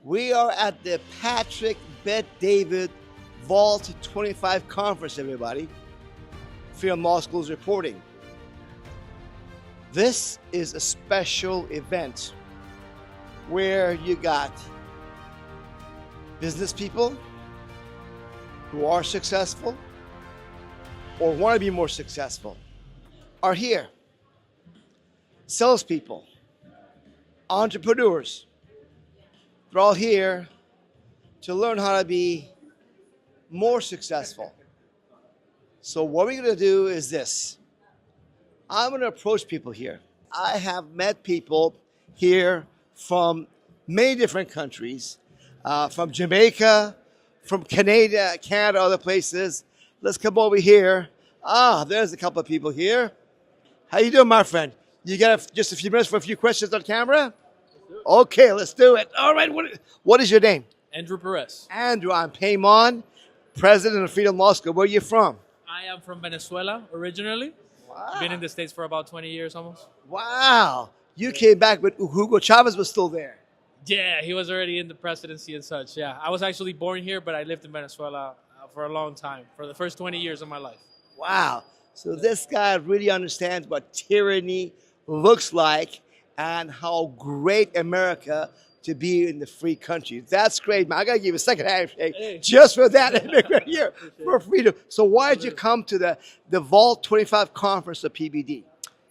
We are at the Patrick Bet David Vault 25 conference, everybody. Peymon Law School's reporting. This is a special event where you got business people who are successful or want to be more successful are here. Salespeople, entrepreneurs, they're all here to learn how to be more successful. So what we're going to do is this. I'm going to approach people here. I have met people here from many different countries, from Jamaica, from Canada, other places. Let's come over here. There's a couple of people here. How you doing, my friend? You got just a few minutes for a few questions on camera? Okay, let's do it. All right, what is your name? Andrew Perez. Andrew, I'm Peymon, president of Peymon Law School. Where are you from? I am from Venezuela originally. Wow. Been in the States for about 20 years almost. Wow. You came back, but Hugo Chavez was still there. Yeah, he was already in the presidency and such. Yeah, I was actually born here, but I lived in Venezuela for a long time, for the first 20 years of my life. Wow. So this guy really understands what tyranny looks like and how great America to be in the free country. That's great, man. I got to give you a second handshake just for that immigrant here for freedom. So why did you come to the Vault 25 conference of PBD?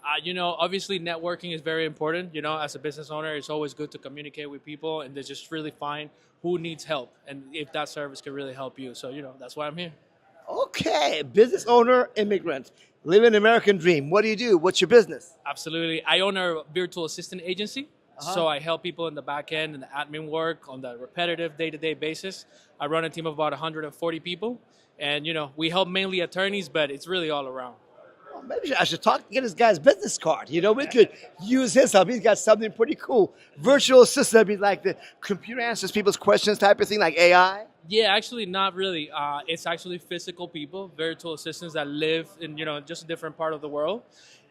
Obviously networking is very important. As a business owner, it's always good to communicate with people and to just really find who needs help and if that service can really help you. So, that's why I'm here. Okay, business owner, immigrant, living an American dream. What do you do? What's your business? Absolutely. I own a virtual assistant agency. So I help people in the back end and the admin work on the repetitive day-to-day basis. I run a team of about 140 people. And, we help mainly attorneys, but it's really all around. Well, maybe I should get this guy's business card. We could use his help. He's got something pretty cool. Virtual assistant, be like the computer answers people's questions type of thing, like AI? Yeah, actually not really. It's actually physical people, virtual assistants that live in, just a different part of the world.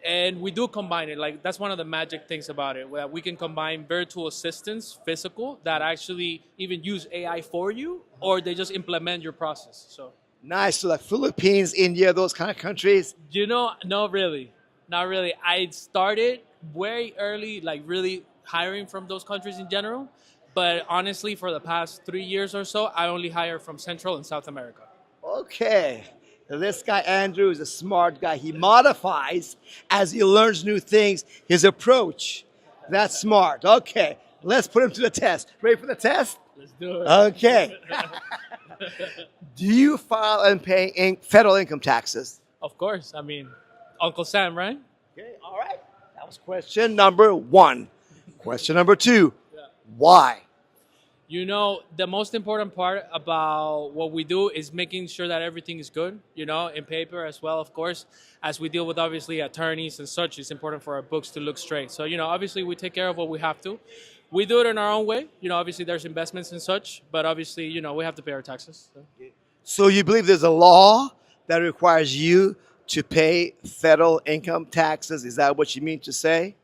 And we do combine it. Like, that's one of the magic things about it, where we can combine virtual assistants, physical, that actually even use AI for you, or they just implement your process. So nice. So like Philippines, India, those kind of countries? Not really. Not really. I started very early, like really hiring from those countries in general. But honestly, for the past 3 years or so, I only hire from Central and South America. Okay. This guy, Andrew, is a smart guy. He modifies as he learns new things, his approach. That's smart. Okay, let's put him to the test. Ready for the test? Let's do it. Okay. Do you file and pay federal income taxes? Of course. Uncle Sam, right? Okay, all right. That was question number one. Question number two, why? The most important part about what we do is making sure that everything is good, in paper as well, of course. As we deal with, obviously, attorneys and such, it's important for our books to look straight. So, obviously, we take care of what we have to. We do it in our own way. Obviously, there's investments and such, but obviously, we have to pay our taxes. So you believe there's a law that requires you to pay federal income taxes? Is that what you mean to say?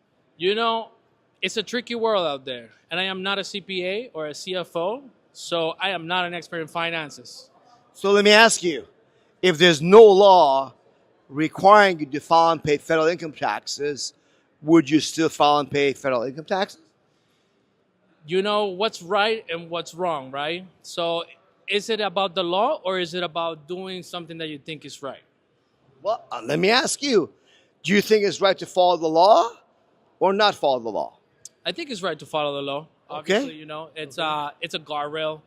It's a tricky world out there, and I am not a CPA or a CFO, so I am not an expert in finances. So let me ask you, if there's no law requiring you to file and pay federal income taxes, would you still file and pay federal income taxes? What's right and what's wrong, right? So is it about the law or is it about doing something that you think is right? Well, let me ask you, do you think it's right to follow the law or not follow the law? I think it's right to follow the law. Okay. Obviously, it's a guardrail.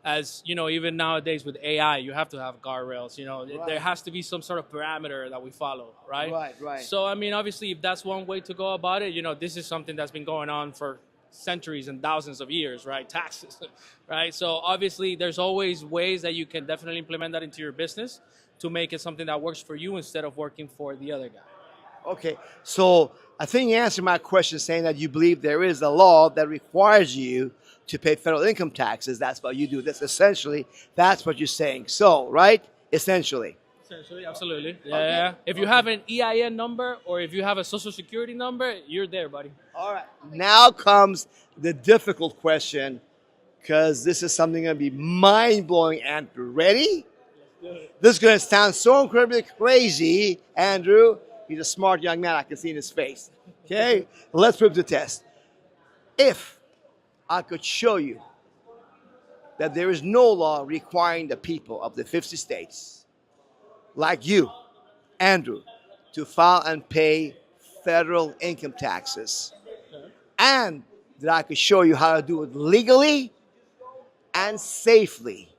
As even nowadays with AI, you have to have guardrails. Right. There has to be some sort of parameter that we follow, right? Right. So obviously, if that's one way to go about it, this is something that's been going on for centuries and thousands of years, right? Taxes, right? So obviously, there's always ways that you can definitely implement that into your business to make it something that works for you instead of working for the other guy. Okay, so I think you answered my question saying that you believe there is a law that requires you to pay federal income taxes. That's what you do. That's what you're saying. So, right? Essentially. Essentially, absolutely. Yeah. If you have an EIN number or if you have a social security number, you're there, buddy. All right. Now comes the difficult question. because this is something going to be mind-blowing. Andrew, ready? This is going to sound so incredibly crazy, Andrew. He's a smart young man. I can see in his face. Okay? Let's put the test. If I could show you that there is no law requiring the people of the 50 states, like you, Andrew, to file and pay federal income taxes, and that I could show you how to do it legally and safely,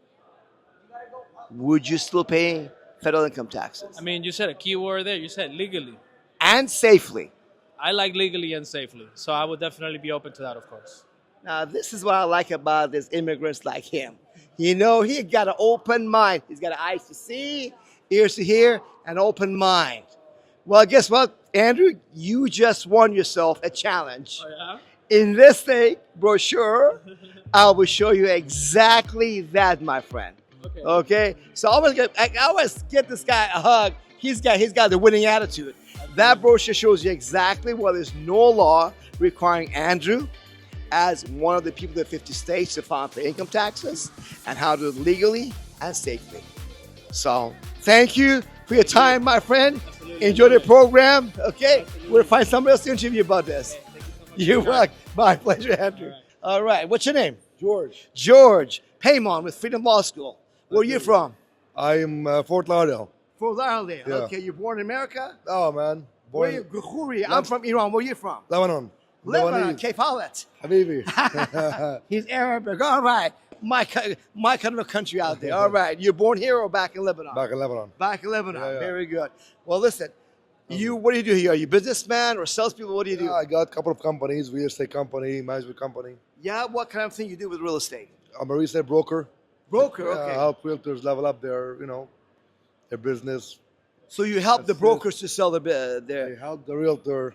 would you still pay federal income taxes? I mean, you said a key word there. You said legally. And safely. I like legally and safely, so I would definitely be open to that, of course. Now, this is what I like about these immigrants like him. You know, he got an open mind. He's got eyes to see, ears to hear, an open mind. Well, guess what, Andrew? You just won yourself a challenge. Oh, yeah? In this thing, brochure, I will show you exactly that, my friend. Okay? So I always get this guy a hug. He's got the winning attitude. That brochure shows you exactly why there's no law requiring Andrew as one of the people of the 50 states to file and pay income taxes, and how to do it legally and safely. So thank you for your time, my friend. Absolutely. Enjoy the program. Okay? Absolutely. We'll find somebody else to interview about this. Thank you so much. You're welcome. My pleasure, Andrew. All right. What's your name? George. George Peymon with Freedom Law School. Where are you from? I'm Fort Lauderdale. Fort Lauderdale. Yeah. Okay, you're born in America? Oh man, Where are born you? Ghourie. I'm from Iran. Where are you from? Lebanon. Lebanon. Cape Howlett. Habibi. He's Arabic. All right. My kind of a country out there. All right. You're born here or back in Lebanon? Back in Lebanon. Back in Lebanon. Yeah, yeah. Very good. Well, listen. What do you do here? Are you a businessman or salespeople? What do you do? Yeah, I got a couple of companies, real estate company, management company. Yeah. What kind of thing you do with real estate? I'm a real estate broker. Broker. I Okay. help realtors level up their, their business. So you help the That's it. brokers to sell I their. help the realtor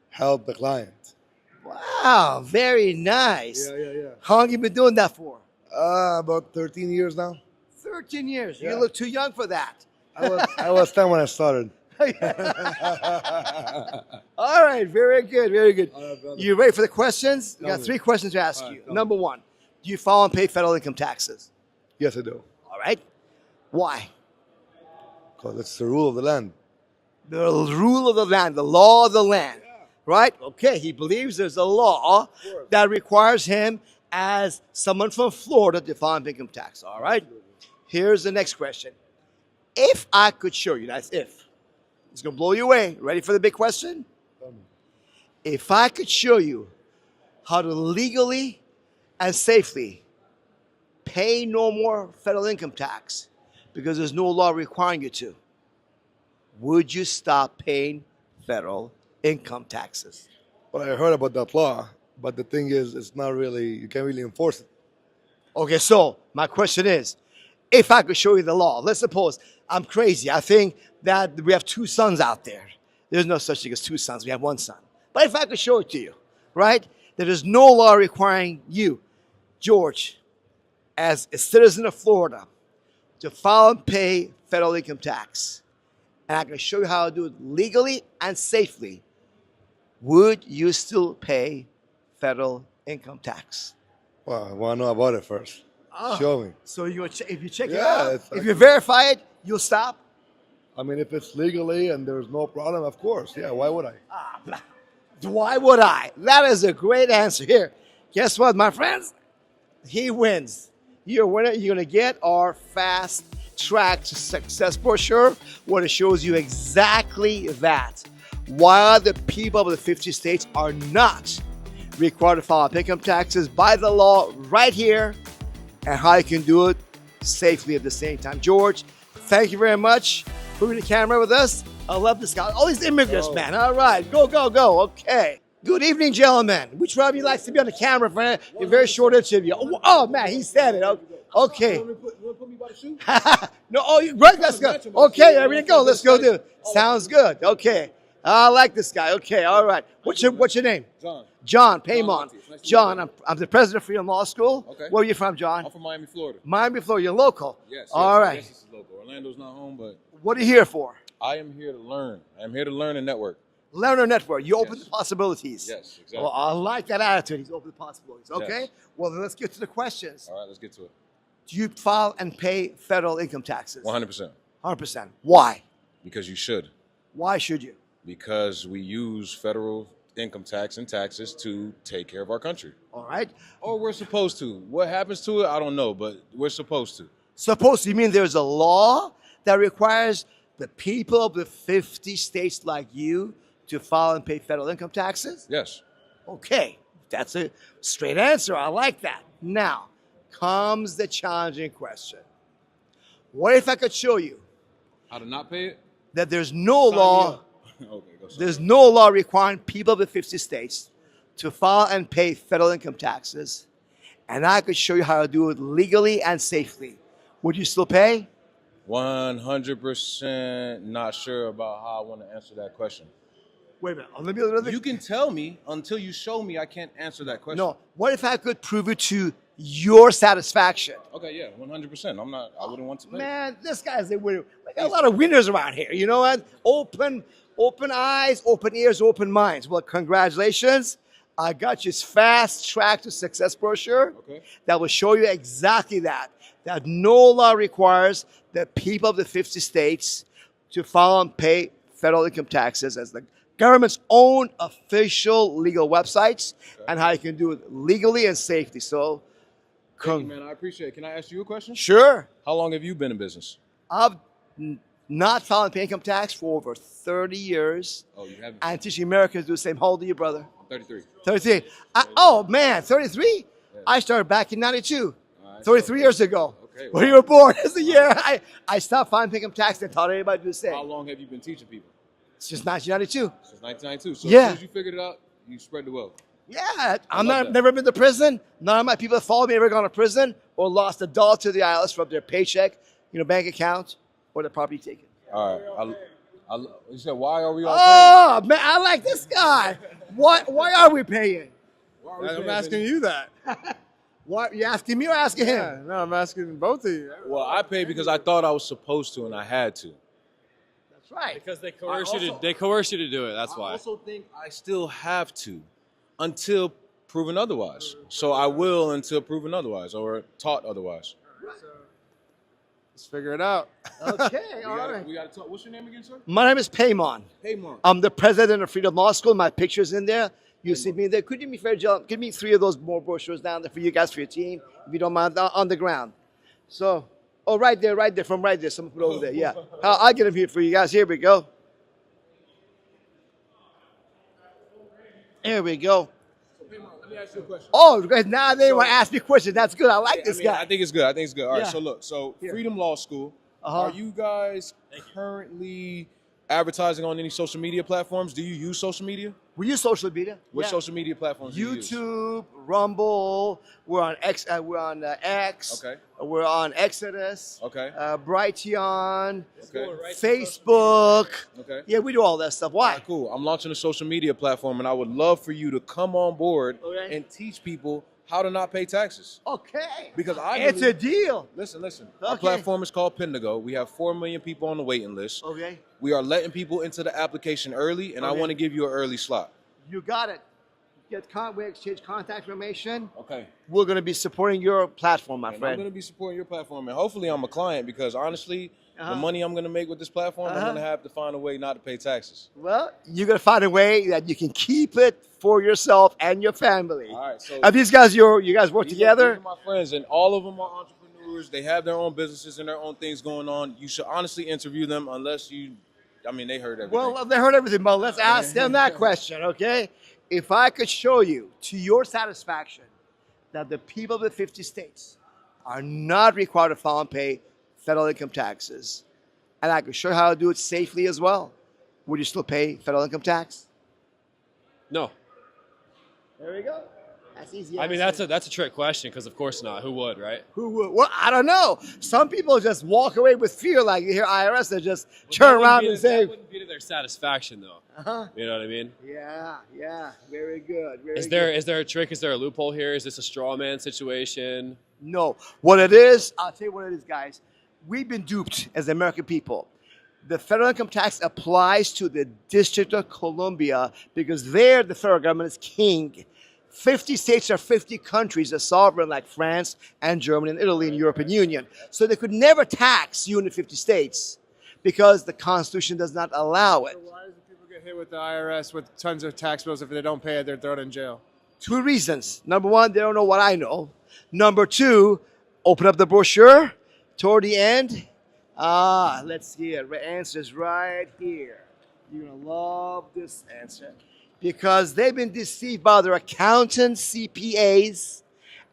help the client. Wow. Very nice. Yeah. How long you been doing that for? About 13 years now. 13 years. Yeah. You look too young for that. I was 10 when I started. All right, very good, very good. All right, brother. You ready for the questions? We Tell got me. 3 questions to ask All you. right, tell Number 1, do you file and pay federal income taxes? Yes, I do. All right. Why? Because it's the rule of the land. The rule of the land, the law of the land. Right? Okay, he believes there's a law that requires him as someone from Florida to file an income tax. All right? Here's the next question. If I could show you, that's if. It's going to blow you away. Ready for the big question? Tell me. If I could show you how to legally and safely pay no more federal income tax because there's no law requiring you to, would you stop paying federal income taxes? Well, I heard about that law, but the thing is, it's not really, you can't really enforce it. Okay, so my question is, if I could show you the law, let's suppose I'm crazy. I think that we have 2 sons out there. There's no such thing as 2 sons. We have 1 son. But if I could show it to you, right, that there's no law requiring you, George, as a citizen of Florida, to file and pay federal income tax, and I can show you how to do it legally and safely, would you still pay federal income tax? Well, I want to know about it first. Show me. So if you check it Yeah, out, it's if you verify it, you'll stop? I mean, if it's legally and there's no problem, of course. Yeah, why would I? Why would I? That is a great answer. Here, guess what, my friends? He wins. You're a winner. You're going to get our fast track to success brochure, where it shows you exactly that. Why the people of the 50 states are not required to file income taxes by the law right here, and how you can do it safely at the same time. George, thank you very much for being the camera with us. I love this guy. All these immigrants, man. All right. Go. Okay. Good evening, gentlemen. Which one of you likes to be on the camera for a very short interview? Oh man, he said it. Okay. You want to put me by the shoe? No, right, let's go. Okay, there we go. Let's go do it. Sounds good. Okay. I like this guy. Okay, all right. What's your name? John. John Peymon. Nice to meet you. John, I'm the president of Freedom Law School. Okay. Where are you from, John? I'm from Miami, Florida. Miami, Florida. You're local. Yes. All I right. guess this is local. Orlando's not home, but What are you here for? I am here to learn. I am here to learn and network. Learner network. You open Yes. the possibilities. Yes, exactly. Well, I like that attitude. He's open the possibilities. Okay. Yes. Well, then let's get to the questions. All right, let's get to it. Do you file and pay federal income taxes? 100%. 100%. Why? Because you should. Why should you? Because we use federal income tax and taxes to take care of our country. All right. Or we're supposed to. What happens to it, I don't know, but we're supposed to. Supposed to, you mean there's a law that requires the people of the 50 states like you to file and pay federal income taxes? Yes. Okay, that's a straight answer. I like that. Now comes the challenging question. What if I could show you How to not pay it? that there's no Sign me law, up. Okay, go. there's no law requiring people of the 50 states to file and pay federal income taxes, and I could show you how to do it legally and safely? Would you still pay? 100% not sure about how I want to answer that question. Wait a minute. Let me You can tell me until you show me I can't answer that question. No. What if I could prove it to your satisfaction? Okay, yeah, 100%. I wouldn't want to pay. Man, this guy's a winner. We got a lot of winners around here. You know what? Open eyes, open ears, open minds. Well, congratulations. I got you fast track to success brochure Okay. that will show you exactly that no law requires the people of the 50 states to file and pay federal income taxes as the government's own official legal websites, and how you can do it legally and safely. So, Thank you, man. I appreciate it. Can I ask you a question? sure. How long have you been in business? I've not filed and pay income tax for over 30 years. Oh, you haven't? And teaching Americans to do the same. How old are you, brother? I'm 33. 33. Oh, man, 33? Yeah. I started back in 92. All right, 33 so- years ago. Okay, When wow. you were born, is the year I stopped filing and paying income tax and taught everybody to do the same. How long have you been teaching people? It's just 1992. Since 1992. So Yeah. as soon as you figured it out, you spread the wealth. Yeah, love that. never been to prison. None of my people that followed me ever gone to prison or lost $1 to the IRS from their paycheck, bank account, or the property taken. All right. You said, why are we all Oh, man, I like this guy. Why are we paying? paying? I'm asking you that. What, you asking me or asking him? Yeah, no, I'm asking both of you. Well, I paid because I thought I was supposed to and I had to. That's right. Because they coerce you to- they coerce you to do it. That's I also think I still have to until proven otherwise. So I will until proven otherwise or taught otherwise. Let's figure it out. Okay, all right. We got to talk. What's your name again, sir? My name is Peymon. Peymon. I'm the president of Freedom Law School. My picture's in there. You see me there. Could you do me a favor, Joe? Give me 3 of those more brochures down there for you guys, for your team, if you don't mind, on the ground. So, right there, from right there. Someone put it over there. Yeah. I'll get them here for you guys. Here we go. Here we go. Let me ask you a question. Oh, because now they want to ask me questions. That's good. I like this guy. I think it's good. All right, Yeah. so look. So Here. Freedom Law School, Uh-huh. are you guys currently advertising on any social media platforms? Do you use social media? We use social media. What Yeah. social media platforms do you use? YouTube, Rumble. We're on X. X. Okay. We're on Exodus. Okay. Brighteon. Okay. Facebook. Okay. Yeah, we do all that stuff. All Why? right, cool. I'm launching a social media platform, and I would love for you to come on board Okay. and teach people how to not pay taxes. Okay. Because I It's a believe- deal. Listen. Our Okay. platform is called Pindigo. We have 4 million people on the waiting list. Okay. We are letting people into the application early, and I Okay. want to give you an early slot. You got it. We exchange contact information. Okay. We're going to be supporting your platform, my And I'm friend. going to be supporting your platform, and hopefully I'm a client because honestly, Uh-huh. the money I'm going to make with this platform, I'm Uh-huh. going to have to find a way not to pay taxes. Well, you're going to find a way that you can keep it for yourself and your family. All right, so Are these guys you guys work these together? are my friends, and all of them are entrepreneurs. They have their own businesses and their own things going on. You should honestly interview them unless they heard everything. Well, they heard everything, but let's ask them that question, okay? If I could show you, to your satisfaction, that the people of the 50 states are not required to file and pay federal income taxes, and I could show you how to do it safely as well, would you still pay federal income tax? No. There we go. That's easy. I mean, answer. that's a trick question because of course not. Who would, right? Who would? Well, I don't know. Some people just walk away with fear, like you hear IRS, they just That turn wouldn't around be and to- say, that wouldn't be to their satisfaction though. uh-huh. You know what I mean? Yeah, very good. Very Is good. there a trick? Is there a loophole here? Is this a straw man situation? No. What it is, I'll tell you what it is, guys. We've been duped as the American people. The federal income tax applies to the District of Columbia because there the federal government is king. 50 states are 50 countries, a sovereign like France and Germany and Italy and European Union. So they could never tax you in the 50 states because the Constitution does not allow it. So why do people get hit with the IRS with tons of tax bills if they don't pay it, they're thrown in jail? Two reasons. Number one, they don't know what I know. Number two, open up the brochure toward the end. Let's see it. The answer is right here. You're going to love this answer. Because they've been deceived by their accountants, CPAs,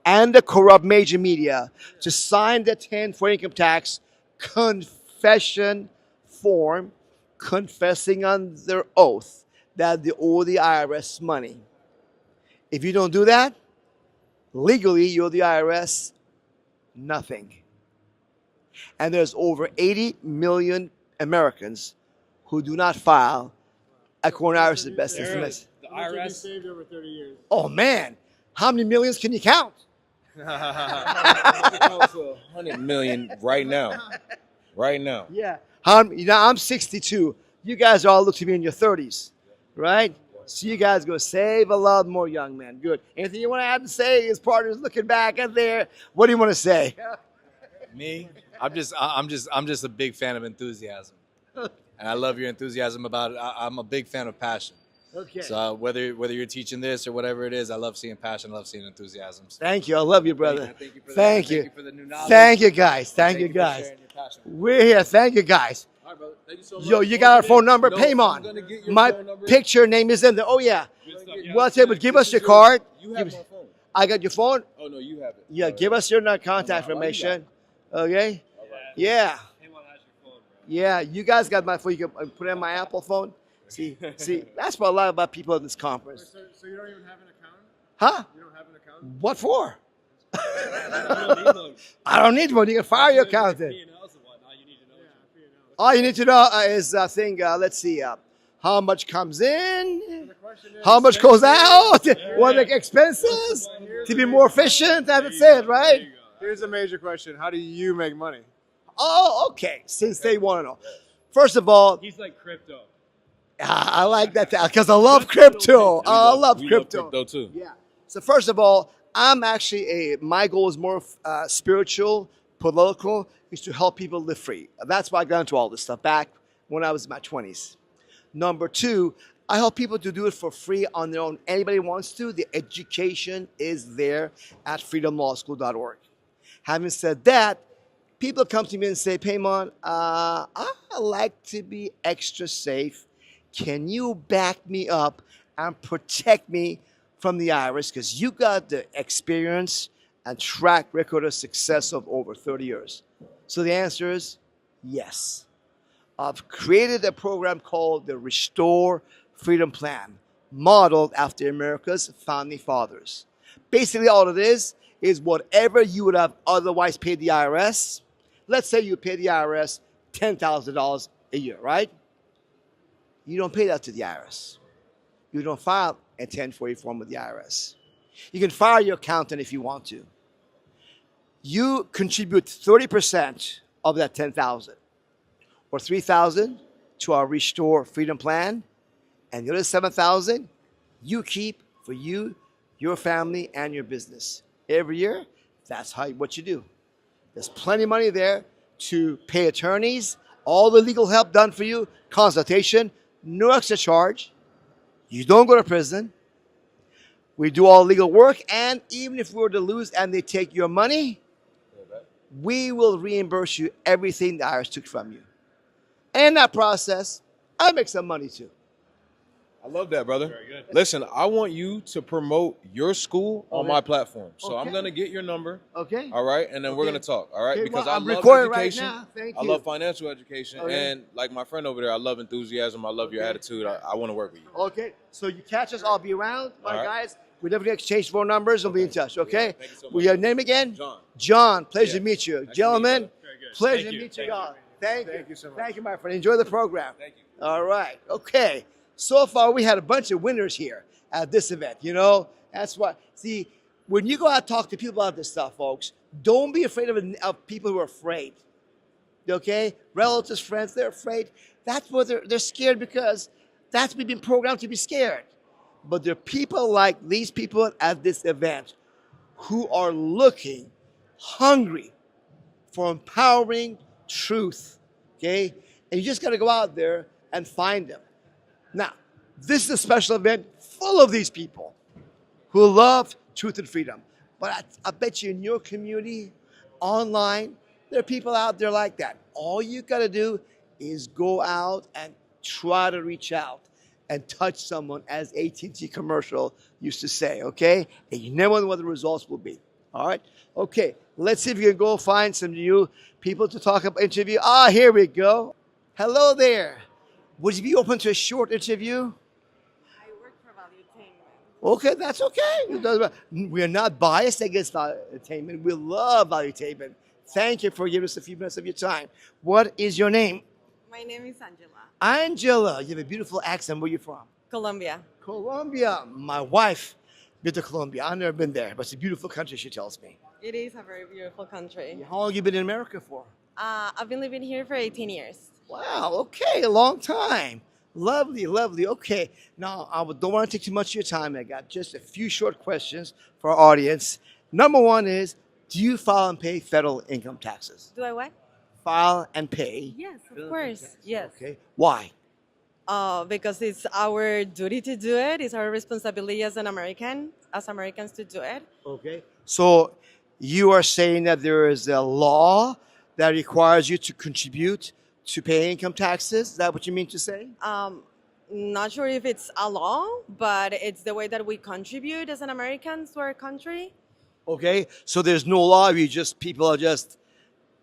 and the corrupt major media to sign the 10 for income tax confession form, confessing on their oath that they owe the IRS money. If you don't do that, legally you owe the IRS nothing. And there's over 80 million Americans who do not file according to IRS's best estimates. The How much have you IRS. saved over 30 years? Oh man, how many millions can you count? 100 million right now. Right now. Yeah. I'm 62. You guys all look to be in your 30s, right? So you guys go save a lot more, young men. Good. Anything you want to add to say as partners looking back at there? What do you want to say? Me, I'm just a big fan of enthusiasm, and I love your enthusiasm about it. I'm a big fan of passion. Okay. So whether you're teaching this or whatever it is, I love seeing passion. I love seeing enthusiasms. Thank you. I love you, brother. Thank you for that. Thank you. Thank you for the new knowledge. Thank you, guys. Thank you, for guys. sharing your passion. We're here. Thank you, guys. All right, brother. Thank you so much. Yo, you got our phone number, No, I'm Peymon. gonna get your My phone number. picture name is in there. Oh yeah. Yeah. Well, table, give us your card. You have Give- my phone. I got your phone. Oh no, you have it. Yeah, give us your contact information. Okay. Yeah. Yeah, you guys got my phone. You can put it in my Apple phone. See, that's what a lot about people at this conference. So you don't even have an account? Huh? You don't have an account? What for? I don't need one. You can fire your accountant. All you need to know is let's see, how much comes in, how much goes out, what are the expenses, to be more efficient. That's it, right? Here's a major question. How do you make money? Oh, okay. Since they want to know. First of all, He's like crypto. I like that because I love crypto. I love We crypto. love crypto too. Yeah. So first of all, I'm actually my goal is more spiritual, political, is to help people live free. That's why I got into all this stuff back when I was in my 20s. Number two, I help people to do it for free on their own. Anybody wants to, the education is there at freedomlawschool.org. Having said that, people come to me and say, Peymon, I like to be extra safe. Can you back me up and protect me from the IRS? Because you got the experience and track record of success of over 30 years. So the answer is yes. I've created a program called the Restore Freedom Plan, modeled after America's founding fathers. Basically, all it is whatever you would have otherwise paid the IRS. Let's say you pay the IRS $10,000 a year, right? You don't pay that to the IRS. You don't file a 1040 form with the IRS. You can fire your accountant if you want to. You contribute 30% of that $10,000 or $3,000 to our Restore Freedom Plan, and the other $7,000 you keep for you, your family, and your business. Every year, that's what you do. There's plenty of money there to pay attorneys, all the legal help done for you, consultation, no extra charge. You don't go to prison. We do all legal work, and even if we were to lose and they take your money, we will reimburse you everything the IRS took from you. And in that process, I make some money too. I love that, brother. Very good. Listen, I want you to promote your school on my platform. So I'm Okay. going to get your number. Okay? All right. And then we're Okay. going to talk. All right. Okay, Because well, I I'm love recording right education. now. Thank I you. love financial education. Okay. And like my friend over there, I love enthusiasm. I love your attitude. I want to work with you. Okay, so you catch us, I'll be around, my All right. guys. We definitely exchange phone numbers and be in touch, okay? Thank you so much. Well, your name again? John. John, pleasure Yeah. to meet you. Nice to Gentlemen, meet you. pleasure Thank to you. meet you Thank all. Thank you. Thank you so much. Thank you, my friend. Enjoy the program. Thank you. All right, okay. So far, we had a bunch of winners here at this event, you know? That's what, see, when you go out and talk to people about this stuff, folks, don't be afraid of people who are afraid. okay? Relatives, friends, they're afraid. That's what they're scared because that's we've been programmed to be scared. But there are people like these people at this event who are looking, hungry for empowering truth, okay? And you just got to go out there and find them. Now, this is a special event full of these people who love truth and freedom. But I bet you in your community, online, there are people out there like that. All you got to do is go out and try to reach out and touch someone, as AT&T commercial used to say, okay? And you never know what the results will be, all right? Okay, let's see if we can go find some new people to talk about interview. Here we go. Hello there. Would you be open to a short interview? I work for Valuetainment. Okay, that's okay. We're not biased against Valuetainment. We love Valuetainment. Thank you for giving us a few minutes of your time. What is your name? My name is Angela. Angela. You have a beautiful accent. Where are you from? Colombia. Colombia. My wife been to Colombia. I've never been there, but it's a beautiful country, she tells me. It is a very beautiful country. How long have you been in America for? I've been living here for 18 years. Wow, okay, a long time. Lovely, lovely. Okay, now I don't want to take too much of your time. I got just a few short questions for our audience. Number one is, do you file and pay federal income taxes? Do I what? File and pay. Yes, of course. Yes. Okay, why? Because it's our duty to do it. It's our responsibility as Americans to do it. Okay, so you are saying that there is a law that requires you to contribute to pay income taxes? Is that what you mean to say? Not sure if it's a law, but it's the way that we contribute as an Americans to our country. Okay, so there's no law. People are just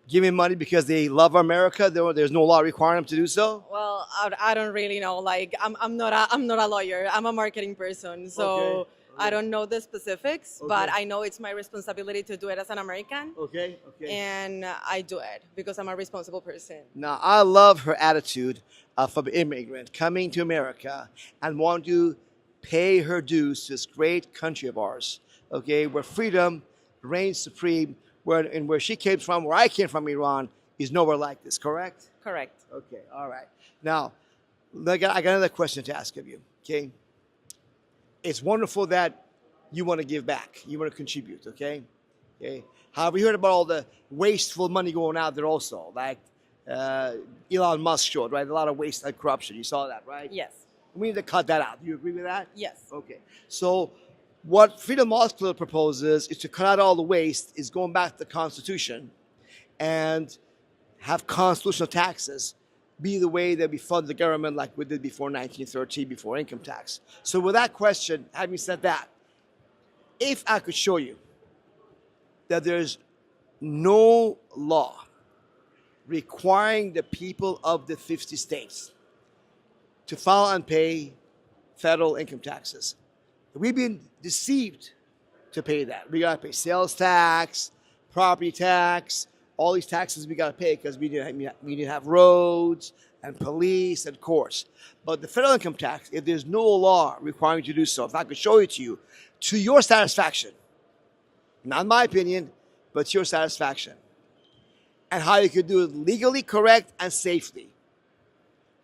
giving money because they love America. There's no law requiring them to do so. Well, I don't really know. Like, I'm not a lawyer. I'm a marketing person, so Okay. I don't know the specifics. Okay. But I know it's my responsibility to do it as an American, Okay. and I do it because I'm a responsible person. Now, I love her attitude of an immigrant coming to America and wanting to pay her dues to this great country of ours, okay, where freedom reigns supreme, where she came from, where I came from, Iran, is nowhere like this, correct? Correct. Okay, all right. Now, I got another question to ask of you, okay? It's wonderful that you want to give back. You want to contribute, okay? However, you heard about all the wasteful money going out there also, like Elon Musk showed, right? A lot of waste and corruption. You saw that, right? Yes. We need to cut that out. Do you agree with that? Yes. Okay. So what Freedom Hospital proposes is to cut out all the waste, is going back to the Constitution and have constitutional taxes be the way that we fund the government like we did before 1913, before income tax. So with that question, having said that, if I could show you that there's no law requiring the people of the 50 states to file and pay federal income taxes, we've been deceived to pay that. We got to pay sales tax, property tax, all these taxes we got to pay because we didn't have roads and police and courts. But the federal income tax, if there's no law requiring you to do so, if I could show it to your satisfaction, not my opinion, but your satisfaction, and how you could do it legally correct and safely,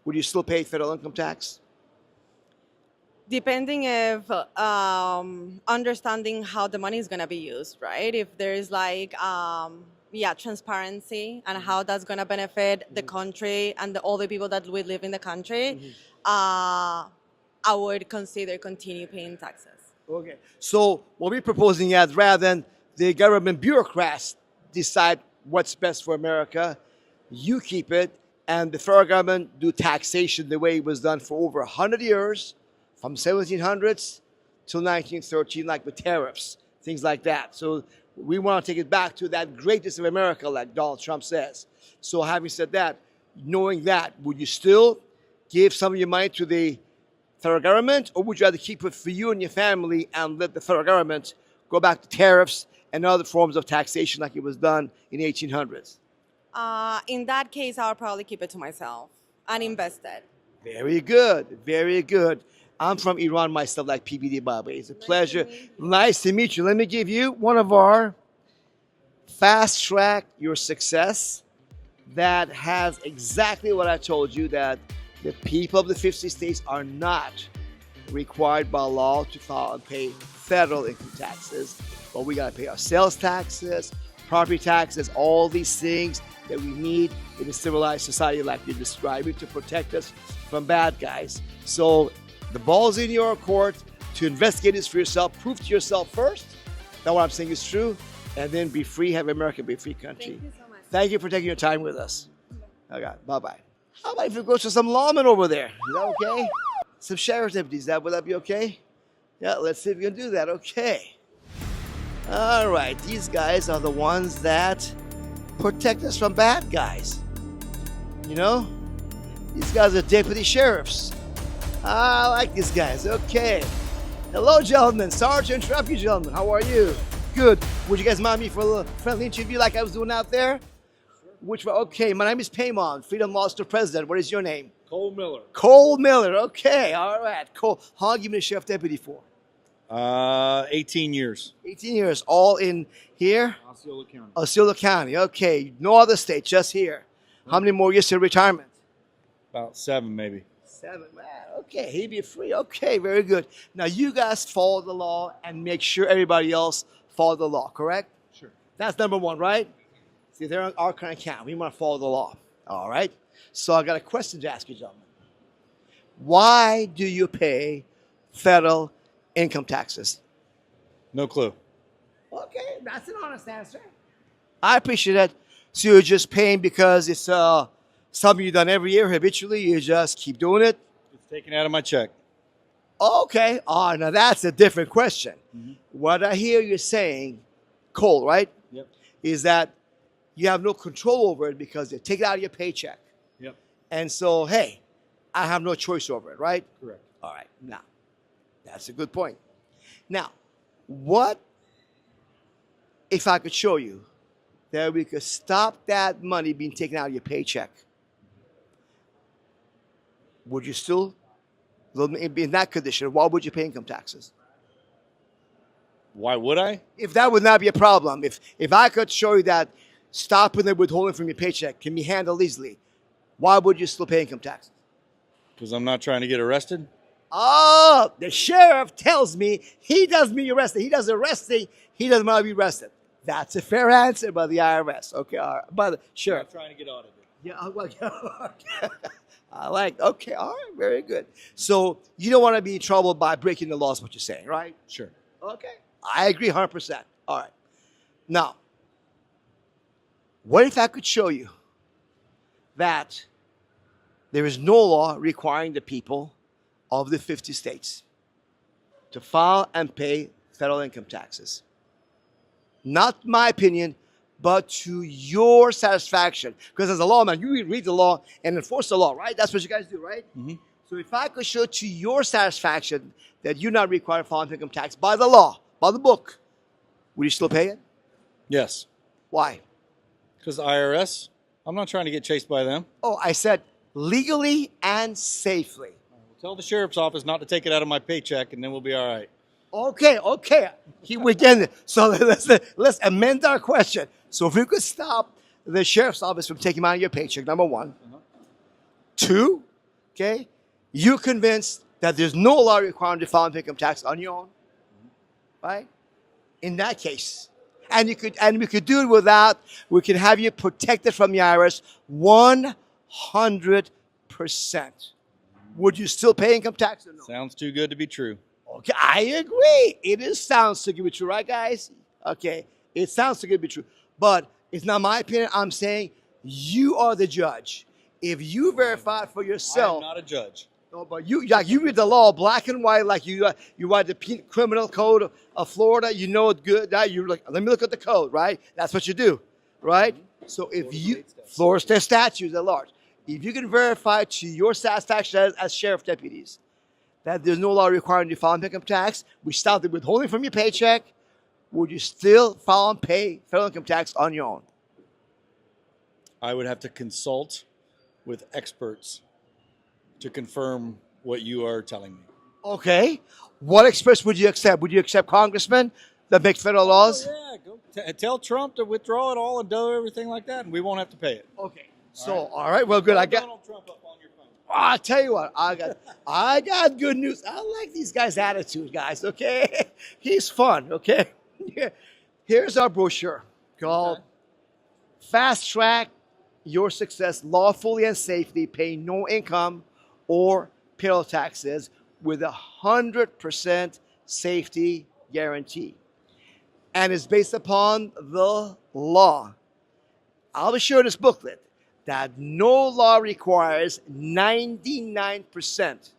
would you still pay federal income tax? Depending if understanding how the money is going to be used, right? If there's like transparency and how that's going to benefit the country and all the people that will live in the country, I would consider continue paying taxes. Okay. So what we're proposing is rather than the government bureaucrats decide what's best for America, you keep it, and the federal government do taxation the way it was done for over 100 years, from 1700s till 1913, like with tariffs, things like that. So we want to take it back to that greatness of America, like Donald Trump says. So having said that, knowing that, would you still give some of your money to the federal government, or would you rather keep it for you and your family and let the federal government go back to tariffs and other forms of taxation like it was done in the 1800s? In that case, I'll probably keep it to myself and invest it. Very good, very good. I'm from Iran myself, like PBD Baba. It's a pleasure. Nice to meet you. Let me give you one of our fast track your success that has exactly what I told you, that the people of the 50 states are not required by law to file and pay federal income taxes, but we got to pay our sales taxes, property taxes, all these things that we need in a civilized society like you're describing to protect us from bad guys. So the ball's in your court to investigate this for yourself, prove to yourself first that what I'm saying is true, and then be free, have America be a free country. Thank you so much. Thank you for taking your time with us. Okay, bye-bye. How about if we go to some lawmen over there? Is that okay? Some sheriff's deputies, would that be okay? Yeah, let's see if we can do that. Okay. All right, these guys are the ones that protect us from bad guys. You know? These guys are deputy sheriffs. I like these guys. Okay. Hello, gentlemen. Sorry to interrupt you, gentlemen. How are you? Good. Would you guys mind me for a little friendly interview like I was doing out there? Which one? Okay, my name is Peymon, Freedom Law Store President. What is your name? Cole Miller. Cole Miller. Okay, all right. Cole, how long have you been a sheriff deputy for? 18 years. 18 years. All in here? Osceola County. Osceola County. Okay, no other state, just here. How many more years to retirement? About 7, maybe. 7, man. Okay, he'd be free. Okay, very good. Now, you guys follow the law and make sure everybody else follow the law, correct? Sure. That's number one, right? See, they're on our kind of account. We want to follow the law. All right? So I got a question to ask you, gentlemen. Why do you pay federal income taxes? No clue. Okay, that's an honest answer. I appreciate that. So you're just paying because it's something you've done every year habitually. You just keep doing it. It's taken out of my check. Okay. Oh, now that's a different question. Mm-hmm. What I hear you saying, Cole, right? Yep. Is that you have no control over it because they take it out of your paycheck. Yep. And so, hey, I have no choice over it, right? Correct. All right. Now, that's a good point. Now, what if I could show you that we could stop that money being taken out of your paycheck? Would you still be in that condition? Why would you pay income taxes? Why would I? If that would not be a problem, if I could show you that stopping the withholding from your paycheck can be handled easily, why would you still pay income taxes? Because I'm not trying to get arrested. Oh, the sheriff tells me he doesn't mean arrested. He does arresting. He doesn't want to be arrested. That's a fair answer by the IRS. Okay, all right. By the sheriff. I'm not trying to get audited. Yeah, well, okay. I like. Okay, all right, very good. So you don't want to be in trouble by breaking the laws. What you're saying, right? Sure. Okay, I agree 100%. All right. Now, what if I could show you that there is no law requiring the people of the 50 states to file and pay federal income taxes? Not my opinion, but to your satisfaction. Because as a lawman, you read the law and enforce the law, right? That's what you guys do, right? Mm-hmm. So if I could show to your satisfaction that you're not required to file income tax by the law, by the book, would you still pay it? Yes. Why? Because the IRS, I'm not trying to get chased by them. Oh, I said legally and safely. Tell the sheriff's office not to take it out of my paycheck, and then we'll be all right. Okay. We get it. So let's amend our question. So if we could stop the sheriff's office from taking money out of your paycheck, number one. Uh-huh. 2, okay, you're convinced that there's no law requiring you to file income tax on your own, right? In that case, and we could do it without. We could have you protected from the IRS 100%. Would you still pay income tax or no? Sounds too good to be true. Okay, I agree. It sounds too good to be true, right, guys? Okay, it sounds too good to be true. But it's not my opinion. I'm saying you are the judge. If you verify for yourself. I'm not a judge. No, but you read the law black and white, like you write the criminal code of Florida. You know it good. That you're like, let me look at the code, right? That's what you do, right? So if Florida state statutes at large, if you can verify to your satisfaction as sheriff deputies that there's no law requiring you to file income tax, we stop the withholding from your paycheck, would you still file and pay federal income tax on your own? I would have to consult with experts to confirm what you are telling me. Okay. What experts would you accept? Would you accept congressmen that make federal laws? Oh, yeah, go tell Trump to withdraw it all and do everything like that, and we won't have to pay it. Okay. So, all right, well, good. I got. Donald Trump up on your phone. I'll tell you what, I got good news. I like these guys' attitude, guys. Okay, he's fun. Okay, here's our brochure called "Fast Track Your Success Lawfully and Safely, Pay No Income or Payroll Taxes with 100% safety guarantee," and it's based upon the law. I'll be showing this booklet that no law requires 99%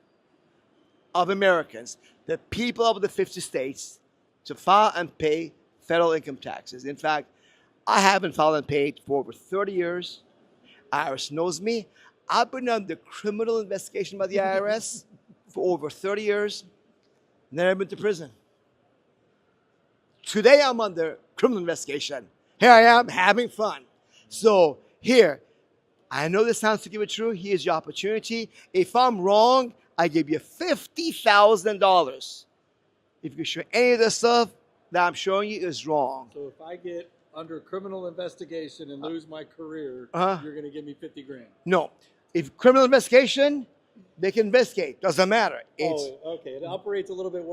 of Americans, the people of the 50 states, to file and pay federal income taxes. In fact, I haven't filed and paid for over 30 years. IRS knows me. I've been under criminal investigation by the IRS for over 30 years. Never been to prison. Today I'm under criminal investigation. Here I am having fun. So here, I know this sounds to give it true. Here's your opportunity. If I'm wrong, I give you $50,000. If you show any of the stuff that I'm showing you is wrong. So if I get under criminal investigation and lose my career, you're going to give me 50 grand. No. If criminal investigation, they can investigate. Doesn't matter. Okay. It operates a little bit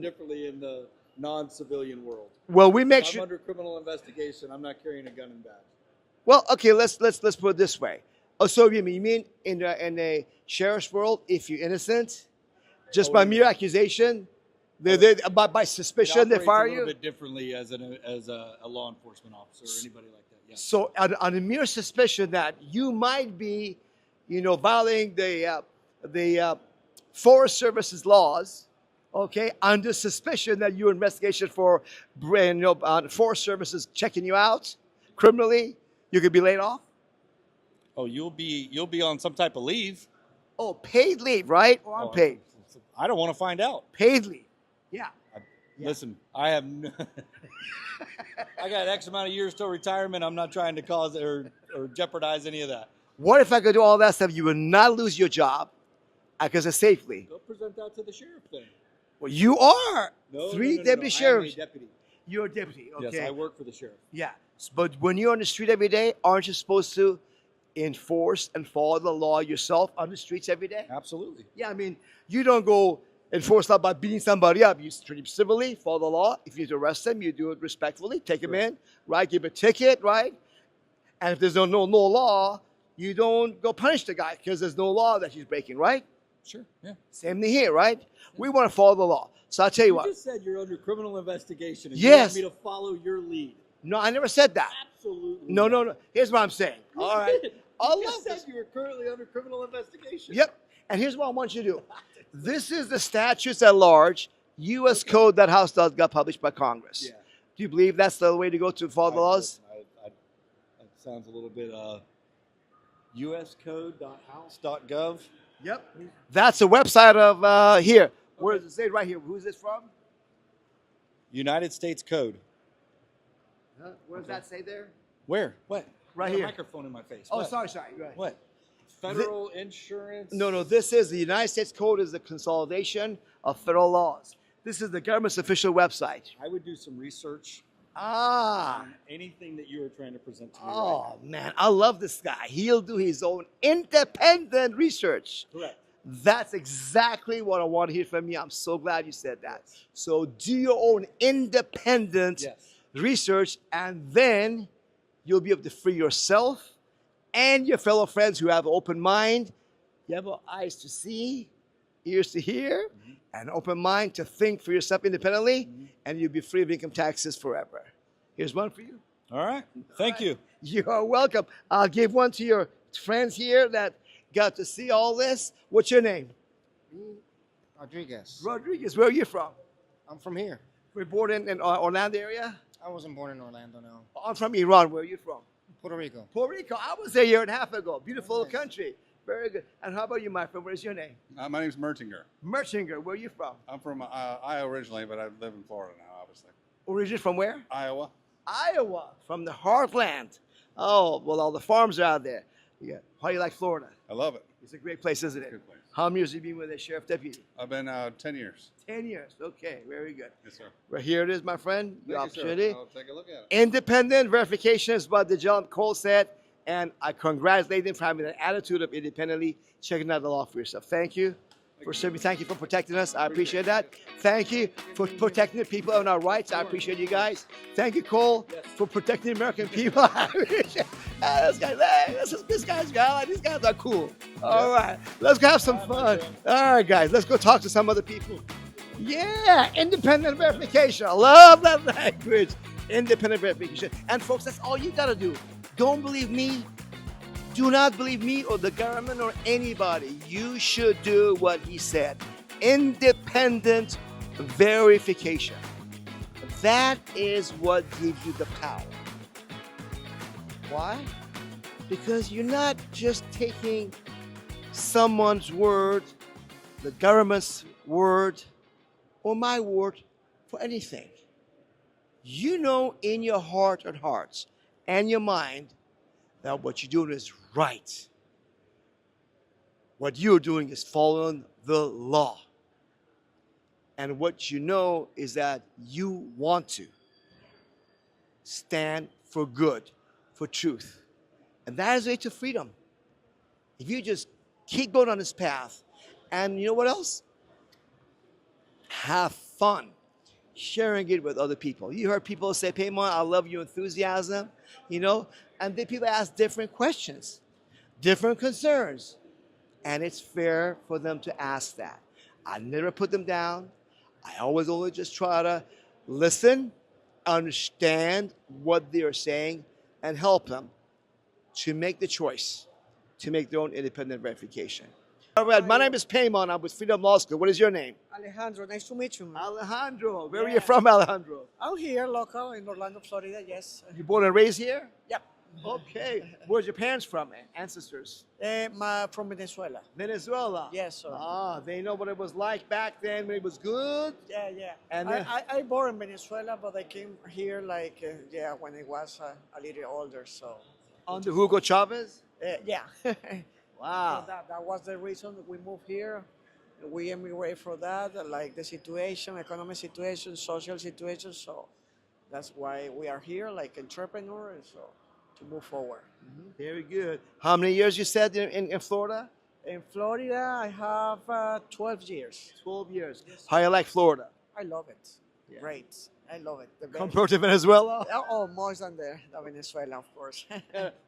differently in the non-civilian world. Well, we make If I'm sure. under criminal investigation, I'm not carrying a gun and badge. Well, okay. Let's put it this way. Oh, so you mean in a sheriff's world, if you're innocent, just by mere accusation, by suspicion, they fire a little you. bit differently as a law enforcement officer or anybody like that. Yeah. So on a mere suspicion that you might be, violating the Forest Service's laws, okay, under suspicion that you're investigation for, Forest Service is checking you out criminally, you could be laid off. Oh, you'll be on some type of leave. Oh, paid leave, right? Or unpaid? I don't want to find out. Paid leave. Yeah. Listen, I have I got X amount of years till retirement. I'm not trying to cause or jeopardize any of that. What if I could do all that stuff? You would not lose your job. I could say safely. Go present that to the sheriff then. Well, you are three deputy I sheriffs. am a deputy. You're a deputy. Okay. Yes, I work for the sheriff. Yeah. But when you're on the street every day, aren't you supposed to enforce and follow the law yourself on the streets every day? Absolutely. Yeah, I mean, you don't go enforce law by beating somebody up. You treat them civilly, follow the law. If you need to arrest them, you do it respectfully. Take them in, right? Give a ticket, right? And if there's no law, you don't go punish the guy because there's no law that he's breaking, right? Sure. Yeah. Same thing here, right? We want to follow the law. So I'll tell you what. You just said you're under criminal investigation. And Yes. You want me to follow your lead. No, I never said that. Absolutely. No. Here's what I'm saying. All right. You just said you were currently under criminal investigation. Yep. And here's what I want you to do. This is the statutes at large, U.S. Code that House does got published by Congress. Yeah. Do you believe that's the way to go to follow the laws? That sounds a little bit uscode.house.gov. Yep. That's a website of here. Where does it say right here? Who's this from? United States Code. Where does that say there? Where? What? Right I got here. a microphone in my face. Oh, What? sorry. Right. What? Federal insurance? No. This is the United States Code is the consolidation of federal laws. This is the government's official website. I would do some research Ah. on anything that you were trying to present to me Oh, man. I love this guy. He'll do his own independent research. right now. Correct. That's exactly what I want to hear from you. I'm so glad you said that. So do your own independent Yes. research, and then you'll be able to free yourself and your fellow friends who have an open mind. You have eyes to see, ears to hear, and an open mind to think for yourself independently, and you'll be free of income taxes forever. Here's one for you. All right. Thank you. You are welcome. I'll give one to your friends here that got to see all this. What's your name? Rodriguez. Rodriguez. Where are you from? I'm from here. We're born in Orlando area. I wasn't born in Orlando, no. I'm from Iran. Where are you from? Puerto Rico. Puerto Rico. I was there a year and a half ago. Beautiful Nice. country. Very good. And how about you, my friend? Where's your name? My name's Mertinger. Merchinger. Where are you from? I'm from Iowa originally, but I live in Florida now, obviously. Originally from where? Iowa. Iowa. From the heartland. Oh, well, all the farms are out there. Yeah. How do you like Florida? I love it. It's a great place, isn't it? Good place. How many years have you been with a sheriff deputy? I've been 10 years. 10 years. Okay, very good. Yes, sir. Well, here it is, my friend. Your Thank you, sir. opportunity. I'll take a look at it. Independent verification is what the gentleman Cole said, And I congratulate them for having that attitude of independently checking out the law for yourself. Thank you for serving. Thank you for protecting us. I appreciate that. Thank you for protecting the people and our rights. I appreciate you guys. Thank you, Cole, for protecting the American people. I appreciate this guy's guy. These guys are cool. All right, let's go have some fun. All right, guys, let's go talk to some other people. Yeah, independent verification. I love that language. Independent verification. And folks, that's all you gotta do. Don't believe me. Do not believe me or the government or anybody. You should do what he said. Independent verification. That is what gives you the power. Why? Because you're not just taking someone's word, the government's word, or my word for anything. You know in your heart and hearts and your mind that what you're doing is right. What you're doing is following the law. And what you know is that you want to stand for good, for truth. And that is the way to freedom. If you just keep going on this path, and you know what else? Have fun sharing it with other people. You heard people say, Peymon, I love your enthusiasm, you know, and then people ask different questions, different concerns, and it's fair for them to ask that. I never put them down. I always only just try to listen, understand what they're saying, and help them to make the choice to make their own independent verification. All right, my name is Peymon. I'm with Freedom Law School. What is your name? Alejandro, nice to meet you, man. Alejandro. Where are you from, Alejandro? I'm here, local, in Orlando, Florida, yes. You born and raised here? Yep. Okay. Where's your parents from? Ancestors? From Venezuela. Venezuela? Yes, sir. Ah, they know what it was like back then when it was good? Yeah, yeah. And I born in Venezuela, but I came here like, when I was a little older, so. Under Hugo Chavez? Yeah. Wow. So that was the reason we moved here. We emigrated for that, like the situation, economic situation, social situation. So that's why we are here, like entrepreneurs, so to move forward. Very good. How many years you said in Florida? In Florida, I have 12 years. 12 years. How you like Florida? I love it. Yeah. Great. I love it. The best. Compared to Venezuela? Oh, more than the Venezuela, of course.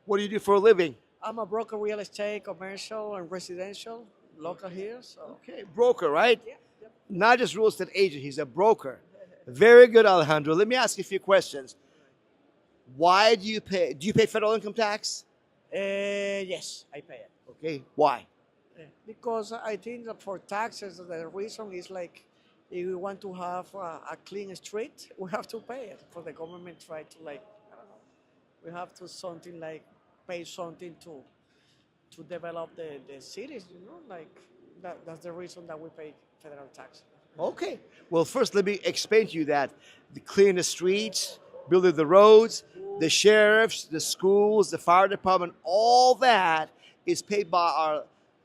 What do you do for a living? I'm a broker, real estate, commercial, and residential, local here. So. Okay, broker, right? Yeah. Yep. Not just real estate agent, he's a broker. Very good, Alejandro. Let me ask you a few questions. Why do you pay? Do you pay federal income tax? Yes, I pay it. Okay, why? Because I think that for taxes, the reason is like, if we want to have a clean street, we have to pay it. For the government try to like, I don't know, we have to something like pay something to develop the cities, you know, like that's the reason that we pay federal tax. Okay. Well, first let me explain to you that the clearing the streets, building the roads, the sheriffs, the schools, the fire department, all that is paid by our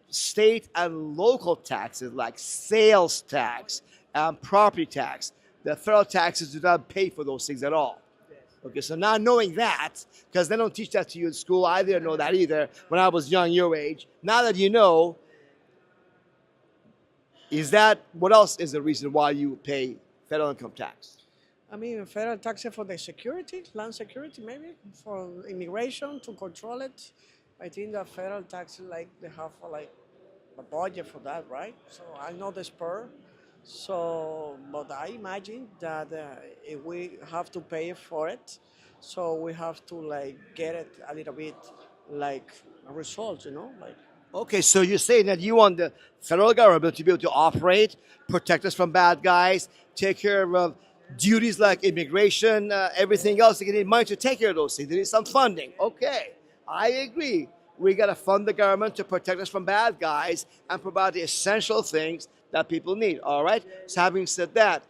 state and local taxes like sales tax and property tax. The federal taxes do not pay for those things at all. Okay, so now knowing that, because they don't teach that to you in school, I didn't know that either when I was young, your age. Now that you know, what else is the reason why you pay federal income tax? I mean, federal taxes for the security, land security maybe, for immigration to control it. I think that federal taxes, like, they have like a budget for that, right? So I know the spur. So, but I imagine that if we have to pay for it, so we have to like get it a little bit like a result, you know, like. Okay, so you're saying that you want the federal government to be able to operate, protect us from bad guys, take care of duties like immigration, everything else. They need money to take care of those things. They need some funding. Okay, I agree. We got to fund the government to protect us from bad guys and provide the essential things that people need. All right. So having said that,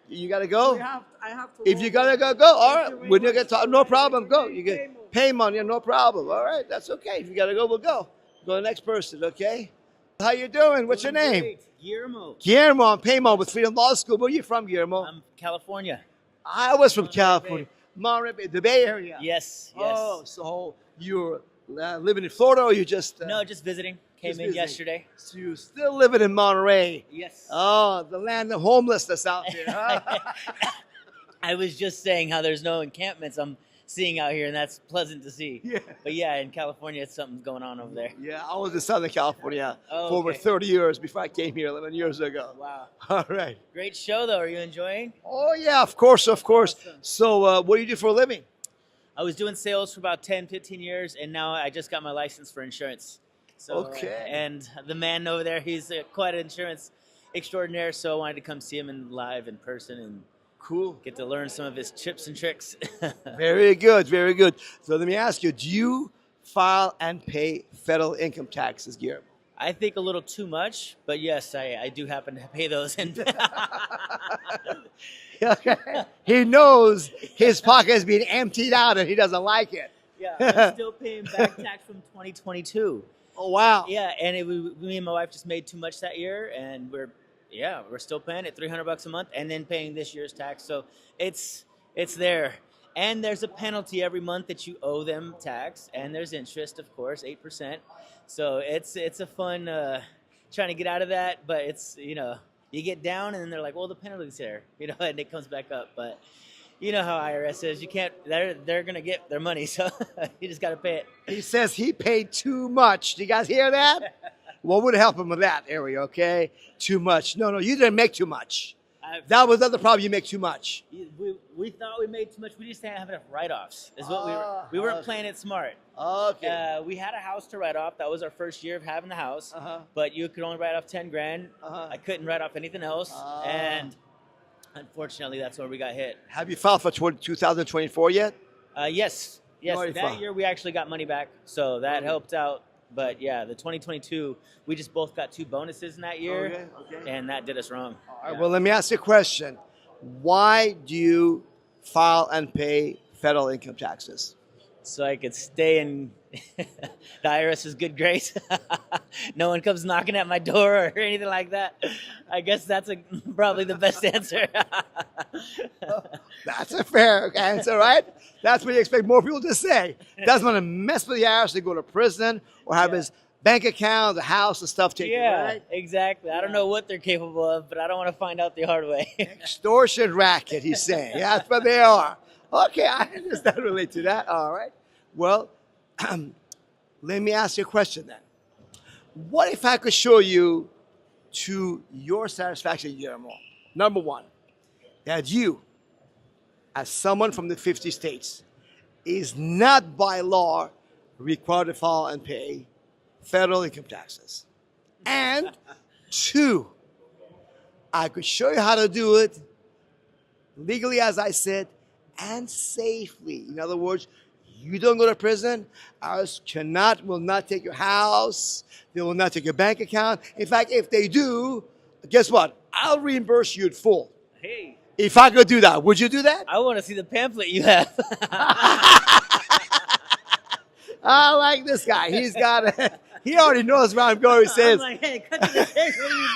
you got to go. I have to. If you got to go, go. All right. When you get to, no problem. Go. You get pay money. No problem. All right. That's okay. If you got to go, we'll go. Go to the next person. Okay. How you doing? What's your name? Great. Guillermo. Guillermo. I'm Peymon with Freedom Law School. Where are you from, Guillermo? I'm California. I was from California. Monterey, the Bay Area. Yes, yes. Oh, so you're living in Florida, or you just No, just visiting. Came just in visiting. yesterday. So you're still living in Monterey. Yes. Oh, the land of homelessness out there. Huh? I was just saying how there's no encampments I'm seeing out here, and that's pleasant to see. Yeah. But yeah, in California, something's going on over there. Yeah, I was in Southern California Oh, for over okay. 30 years before I came here 11 years ago. Wow. All right. Great show, though. Are you enjoying? Oh, yeah, of course, of course. Awesome. So what do you do for a living? I was doing sales for about 10, 15 years, and now I just got my license for insurance. So, Okay. And the man over there, he's quite an insurance extraordinaire, so I wanted to come see him live in person and Cool. get to learn some of his tips and tricks. Very good, very good. So let me ask you, do you file and pay federal income taxes, Guillermo? I think a little too much, but yes, I do happen to pay those. And He knows his pocket is being emptied out and he doesn't like it. yeah, I'm still paying back tax from 2022. Oh, wow. Yeah, and me and my wife just made too much that year, and we're still paying it $300 a month, and then paying this year's tax. So it's there, and there's a penalty every month that you owe them tax, and there's interest, of course, 8%. So it's a fun trying to get out of that, but it's you get down, and then they're like, well, the penalty's there, and it comes back up, but. You know how IRS is. You can't. They're gonna get their money, so you just gotta pay it. He says he paid too much. Do you guys hear that? What would help him with that area, okay? Too much. No, you didn't make too much. That was the other problem. You make too much. We thought we made too much. We just didn't have enough write-offs. Is what we weren't playing it smart. Okay. We had a house to write off. That was our first year of having the house. But you could only write off 10 grand. I couldn't write off anything else, and unfortunately, that's where we got hit. Have you filed for 2024 yet? Yes. already That filed. year we actually got money back, so that helped out. But yeah, the 2022, we just both got 2 bonuses in that year, and that did us wrong. All right, well, let me ask you a question. Why do you file and pay federal income taxes? So I could stay in the IRS's good grace. No one comes knocking at my door or anything like that. I guess that's probably the best answer. That's a fair answer, right? That's what you expect more people to say. Doesn't want to mess with the IRS to go to prison or have his bank account, the house, and stuff taken, right? Exactly. I don't know what they're capable of, but I don't want to find out the hard way. Extortion racket, he's saying. Yeah, that's what they are. Okay, I understand, relate to that. All right. Well, let me ask you a question then. What if I could show you to your satisfaction, Guillermo, number one, that you, as someone from the 50 states, is not by law required to file and pay federal income taxes. And 2, I could show you how to do it legally, as I said, and safely. In other words, you don't go to prison. IRS will not take your house. They will not take your bank account. In fact, if they do, guess what? I'll reimburse you in full. Hey. If I could do that, would you do that? I want to see the pamphlet you have. I like this guy. He's got a, he already knows where I'm going. He says, I'm like, hey, cut to the chase. What do you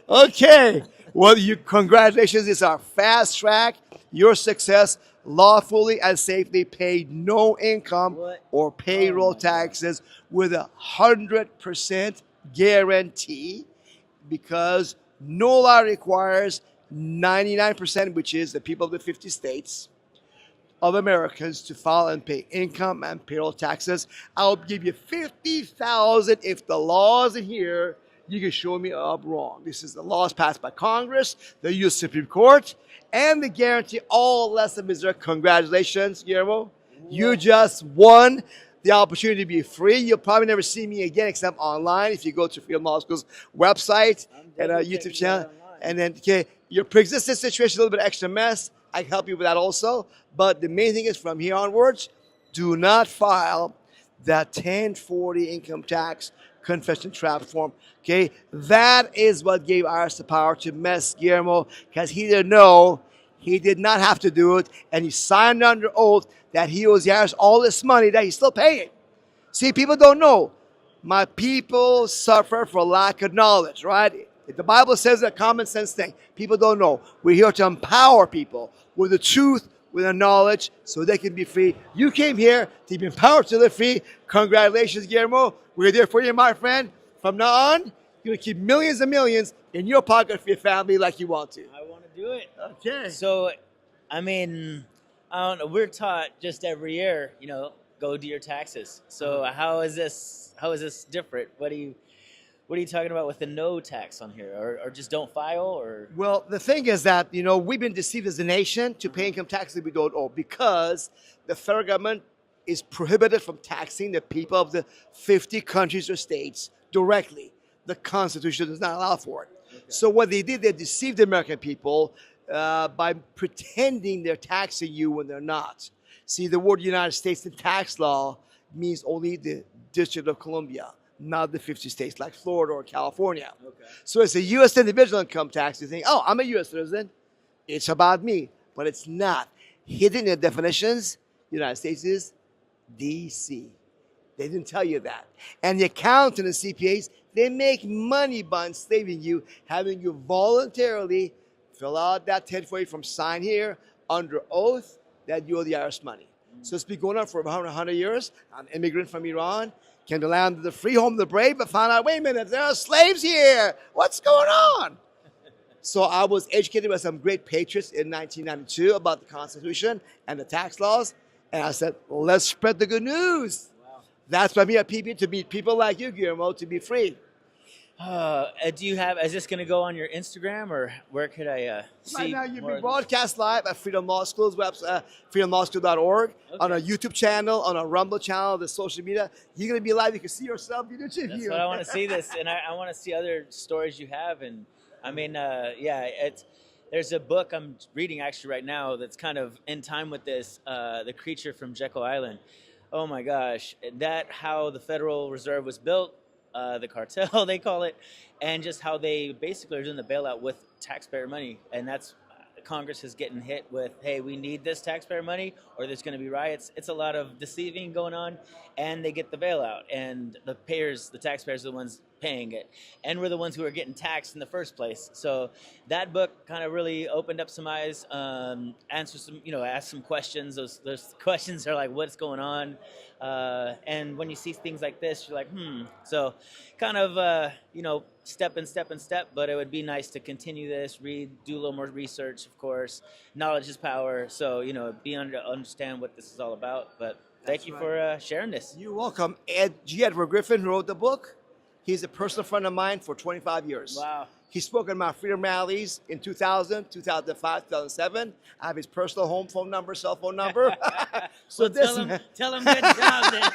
got? okay. Well, congratulations. It's our fast track. Your success lawfully and safely paid no income or payroll taxes with 100% guarantee, because no law requires 99%, which is the people of the 50 states of Americans, to file and pay income and payroll taxes. I'll give you $50,000 if the law isn't here. You can show me up wrong. This is the laws passed by Congress, the U.S. Supreme Court, and the guarantee all less than Missouri. Congratulations, Guillermo. You just won the opportunity to be free. You'll probably never see me again except online if you go to Freedom Law School's website and our YouTube channel. And then, your pre-existing situation, a little bit extra mess. I can help you with that also. But the main thing is, from here onwards, do not file that 1040 income tax confession trap form. Okay, that is what gave IRS the power to mess Guillermo, because he didn't know, he did not have to do it, and he signed under oath that he owes the IRS all this money that he's still paying. See, people don't know. My people suffer for lack of knowledge, right? The Bible says a common sense thing. People don't know. We're here to empower people, with the truth, with the knowledge, so they can be free. You came here to be empowered to live free. Congratulations, Guillermo. We're there for you, my friend. From now on, you're going to keep millions and millions in your pocket for your family like you want to. I want to do it. Okay. So, I mean, I don't know. We're taught just every year, go do your taxes. So how is this different? What are you talking about with the no tax on here, or just don't file, or? Well, the thing is that, we've been deceived as a nation to pay income taxes we don't owe because the federal government is prohibited from taxing the people of the 50 countries or states directly. The Constitution does not allow for it. Okay. So what they did, they deceived the American people by pretending they're taxing you when they're not. See, the word United States in tax law means only the District of Columbia, not the 50 states like Florida or California. Okay. So it's a U.S. individual income tax. You think, oh, I'm a U.S. citizen. It's about me. But it's not. Hidden in the definitions, United States is D.C. They didn't tell you that. And the accountant and CPAs, they make money by enslaving you, having you voluntarily fill out that 1040 from sign here under oath that you owe the IRS money. So it's been going on for about 100 years. An immigrant from Iran came to land the free home of the brave, but found out, wait a minute, there are slaves here. What's going on? So I was educated by some great patriots in 1992 about the Constitution and the tax laws. And I said, let's spread the good news. Wow. That's why I'm here to meet people like you, Guillermo, to be free. Is this going to go on your Instagram, or where could I see? Right now, you've been broadcast live at Freedom Law School's website, freedomlawschool.org, on our YouTube channel, on our Rumble channel, the social media. You're going to be live. You can see yourself. You interview. That's what I want to see this, and I want to see other stories you have. And I mean, there's a book I'm reading actually right now that's kind of in time with this, The Creature from Jekyll Island. Oh my gosh, how the Federal Reserve was built. The cartel, they call it, and just how they basically are doing the bailout with taxpayer money. And that's Congress is getting hit with, hey, we need this taxpayer money or there's going to be riots. It's a lot of deceiving going on, and they get the bailout. And the taxpayers are the ones paying it. And we're the ones who are getting taxed in the first place. So that book kind of really opened up some eyes, asked some questions. Those questions are like, what's going on? And when you see things like this, you're like, So kind of, step, but it would be nice to continue this, read, do a little more research, of course. Knowledge is power. So, understand what this is all about. But thank you for sharing this. You're welcome. Edward Griffin, who wrote the book, he's a personal friend of mine for 25 years. Wow. He spoke at my freedom rallies in 2000, 2005, 2007. I have his personal cell phone number. So tell him good job then.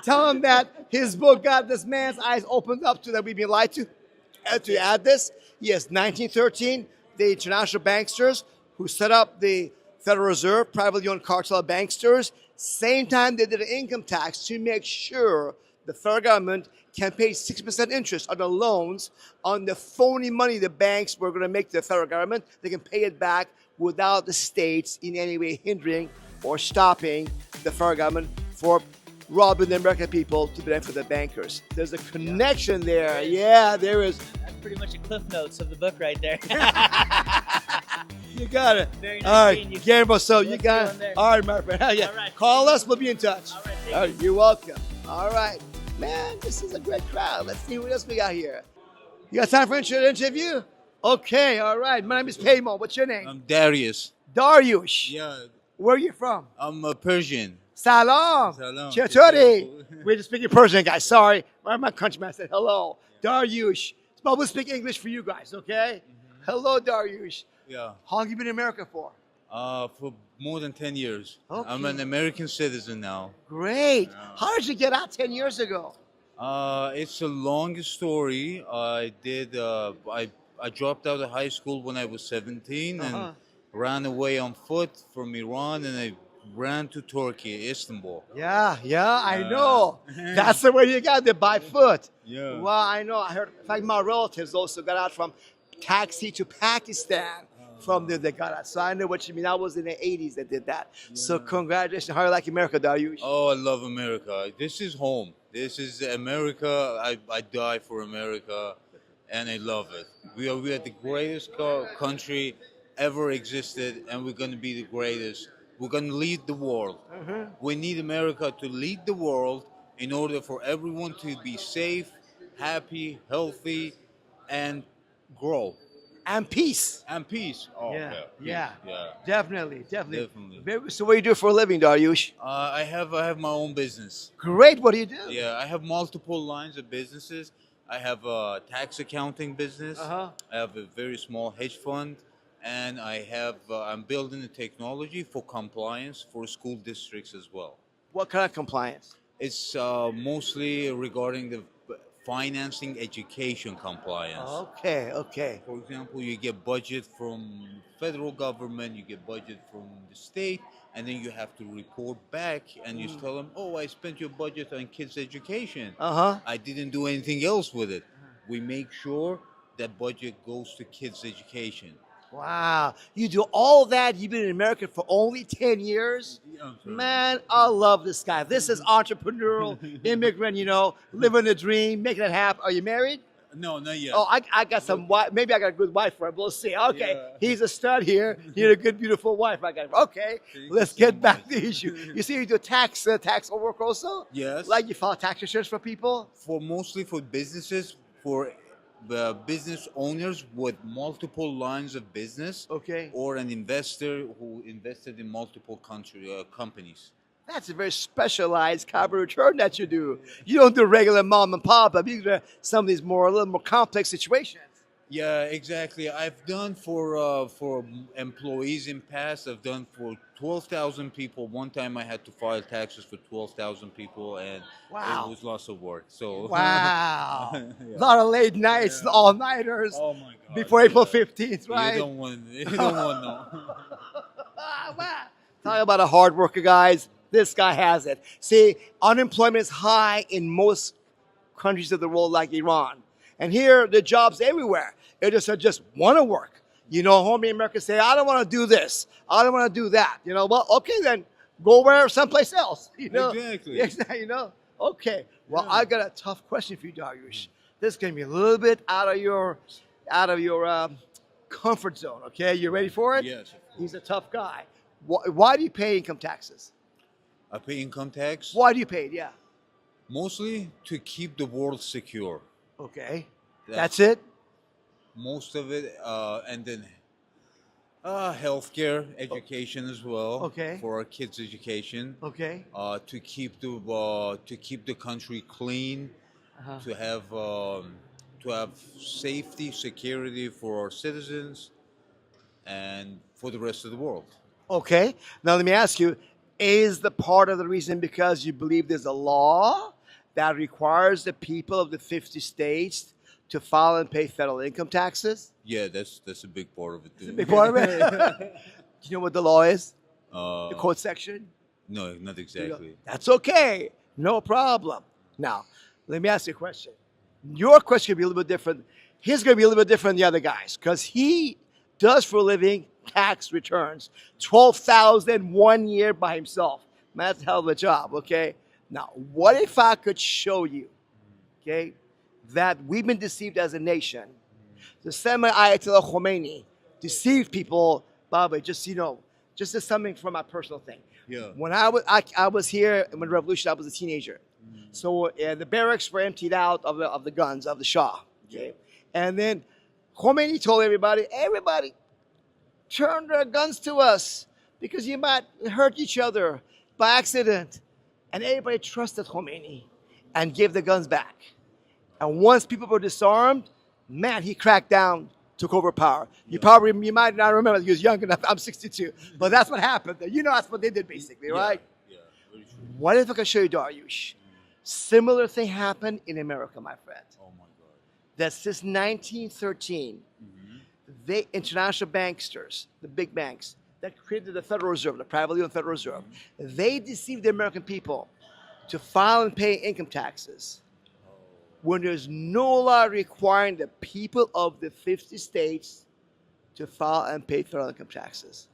Tell him that his book got this man's eyes opened up to that we've been lied to add this. Yes, 1913, the international banksters who set up the Federal Reserve, privately owned cartel banksters, same time they did an income tax to make sure the federal government can pay 6% interest on the loans on the phony money the banks were going to make to the federal government. They can pay it back without the states in any way hindering or stopping the federal government for robbing the American people to benefit the bankers. There's a connection there. Yeah, there is. That's pretty much a cliff notes of the book right there. You got it. Very nice. All right, Guillermo, so you got it. All right, my friend. Yeah. All right. Call us. We'll be in touch. All right, All right, you're welcome. All right. Man, this is a great crowd. Let's see what else we got here. You got time for an interview? Okay, all right. My name is Peymon. What's your name? I'm Darius. Darius. Yeah. Where are you from? I'm a Persian. Salam. Salam. Chatori. We're just speaking Persian, guys. Sorry. My countryman said hello. Darius. But we'll speak English for you guys, okay? Mm-hmm. Hello, Darius. Yeah. How long have you been in America for? For more than 10 years. Okay. I'm an American citizen now. Great. Yeah. How did you get out 10 years ago? It's a long story. I dropped out of high school when I was 17 and ran away on foot from Iran, and I ran to Turkey, Istanbul. Yeah, I know. That's the way you got there, by foot. Yeah. Well, I know. I heard, in fact, my relatives also got out from taxi to Pakistan. From there, they got out. So I know what you mean. I was in the 80s that did that. Yeah. So congratulations. How do you like America, Darius? Oh, I love America. This is home. This is America. I die for America, and I love it. We are the greatest country ever existed, and we're going to be the greatest. We're going to lead the world. We need America to lead the world in order for everyone to be safe, happy, healthy, and grow. And peace. And peace. Oh, Yeah, peace. yeah. Yeah. Definitely. Definitely. So what do you do for a living, Dariush? I have my own business. Great. What do you do? Yeah, I have multiple lines of businesses. I have a tax accounting business. I have a very small hedge fund, and I'm building the technology for compliance for school districts as well. What kind of compliance? It's mostly regarding the financing education compliance. Okay. For example, you get budget from federal government, you get budget from the state, and then you have to report back and you tell them, oh, I spent your budget on kids' education. I didn't do anything else with it. We make sure that budget goes to kids' education. Wow. You do all that. You've been in America for only 10 years? Man, I love this guy. This is entrepreneurial, immigrant, living the dream, making it happen. Are you married? No, not yet. Oh, I got some wife. Maybe I got a good wife for him. We'll see. Okay. He's a stud here. You're a good, beautiful wife. I got him. Okay. Let's get back to the issue. You see, you do tax work also? Yes. Like you file tax returns for people? Mostly for businesses, for the business owners with multiple lines of business, or an investor who invested in multiple companies. That's a very specialized carbon return that you do. You don't do regular mom and pop, but you do some of these a little more complex situations. Yeah, exactly. I've done for employees in past. I've done for 12,000 people. One time I had to file taxes for 12,000 people, and it was lots of work. So wow, a lot of late nights, all nighters. Oh my God! Before April 15th, right? You don't want no. Talk about a hard worker, guys. This guy has it. See, unemployment is high in most countries of the world, like Iran. And here, the jobs everywhere. They just want to work. Homie Americans say, I don't want to do this. I don't want to do that. Well, okay, then go where someplace else. Exactly. Okay. Well, I got a tough question for you, Dariush. This is going to be a little bit out of your comfort zone. Okay, you ready for it? Yes. He's a tough guy. Why do you pay income taxes? I pay income tax. Why do you pay it? Yeah. Mostly to keep the world secure. Okay. That's it? Most of it, and then healthcare, education as well. Okay. For our kids' education. Okay. To keep the country clean, to have safety, security for our citizens, and for the rest of the world. Okay. Now let me ask you: is the part of the reason because you believe there's a law that requires the people of the 50 states to file and pay federal income taxes? Yeah, that's a big part of it too. A big part of it. Do you know what the law is? The code section? No, not exactly. That's okay. No problem. Now, let me ask you a question. Your question could be a little bit different. His going to be a little bit different than the other guys because he does for a living tax returns. 12,000 1 year by himself. Man, that's a hell of a job, okay? Now, what if I could show you, okay, that we've been deceived as a nation? The Ayatollah Khomeini deceived people, Baba, just as something from my personal thing. Yeah. When I was here in the revolution, I was a teenager. So the barracks were emptied out of the guns of the Shah. Okay, and then Khomeini told everybody, turn their guns to us because you might hurt each other by accident. And everybody trusted Khomeini and gave the guns back. And once people were disarmed, man, he cracked down, took over power. You might not remember, he was young enough. I'm 62. But that's what happened. That's what they did basically, right? Yeah, very true. What if I could show you, Dariush? Similar thing happened in America, my friend. Oh my God. That since 1913, they international banksters, the big banks that created the Federal Reserve, the privately owned Federal Reserve, they deceived the American people to file and pay income taxes when there's no law requiring the people of the 50 states to file and pay federal income taxes.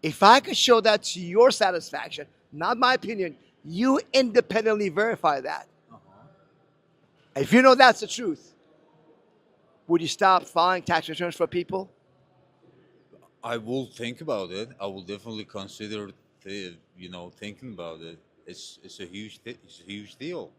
If I could show that to your satisfaction, not my opinion, you independently verify that. If you know that's the truth, would you stop filing tax returns for people? I will think about it. I will definitely consider, thinking about it. It's a it's a huge deal.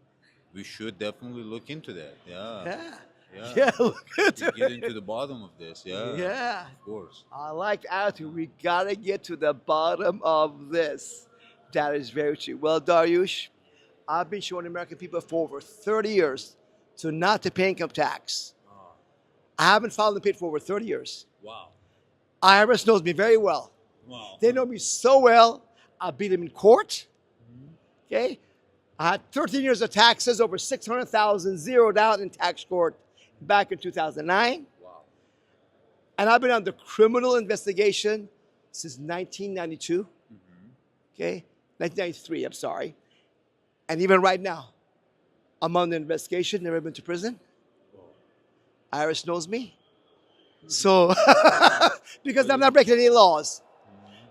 We should definitely look into that. Yeah. Yeah. Yeah. Yeah, look into Get it. into the bottom of this. Yeah. Yeah. Of course. I like the attitude. We gotta get to the bottom of this. That is very true. Well, Dariush, I've been showing American people for over 30 years to not to pay income tax. I haven't filed and paid for over 30 years. Wow. IRS knows me very well. Wow. They know me so well. I beat them in court. Okay? I had 13 years of taxes, over 600,000 zeroed out in tax court back in 2009. Wow. And I've been under criminal investigation since 1992. Okay? 1993, I'm sorry. And even right now, I'm under investigation, never been to prison. IRS knows me. So, because I'm not breaking any laws.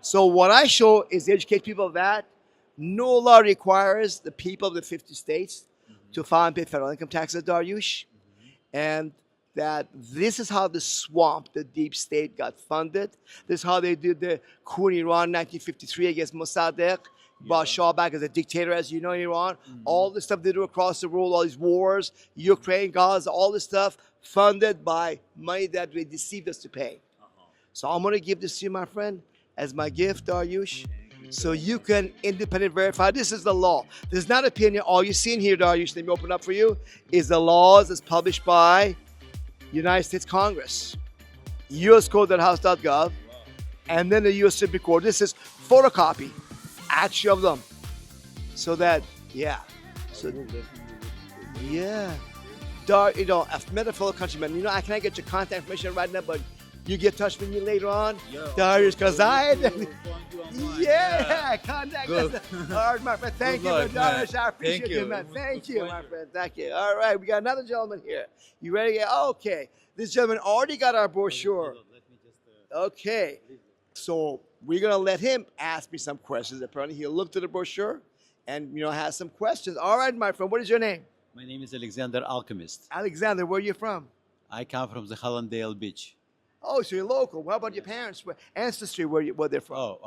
So what I show is educate people that no law requires the people of the 50 states to file and pay federal income taxes, Dariush. And that this is how the swamp, the deep state, got funded. This is how they did the coup in Iran in 1953 against Mossadegh. Brought Shah back as a dictator, as you know, in Iran. All the stuff they do across the world, all these wars, Ukraine, Gaza, all this stuff funded by money that they deceived us to pay. So I'm going to give this to you, my friend, as my gift, Dariush, so you can independently verify. This is the law. This is not opinion. All you see in here, Dariush, let me open up for you, is the laws that's published by United States Congress, uscode.house.gov, and then the U.S. Supreme Court. This is photocopy, actually, of them. So that, yeah. So, yeah. I've met a fellow countryman. I can't get your contact information right now, but you get in touch with me later on. Dariush, because yeah, contact us. All right, my friend. Thank you, Dariush. I appreciate you, man. Thank you, my friend. Thank you. All right, we got another gentleman here. You ready? Okay. This gentleman already got our brochure. Okay. So we're going to let him ask me some questions. Apparently, he looked at the brochure and, has some questions. All right, my friend. What is your name? My name is Alexander Alchemist. Alexander, where are you from? I come from the Hallandale Beach. Oh, so you're local. How about your parents? Ancestry, where they're from?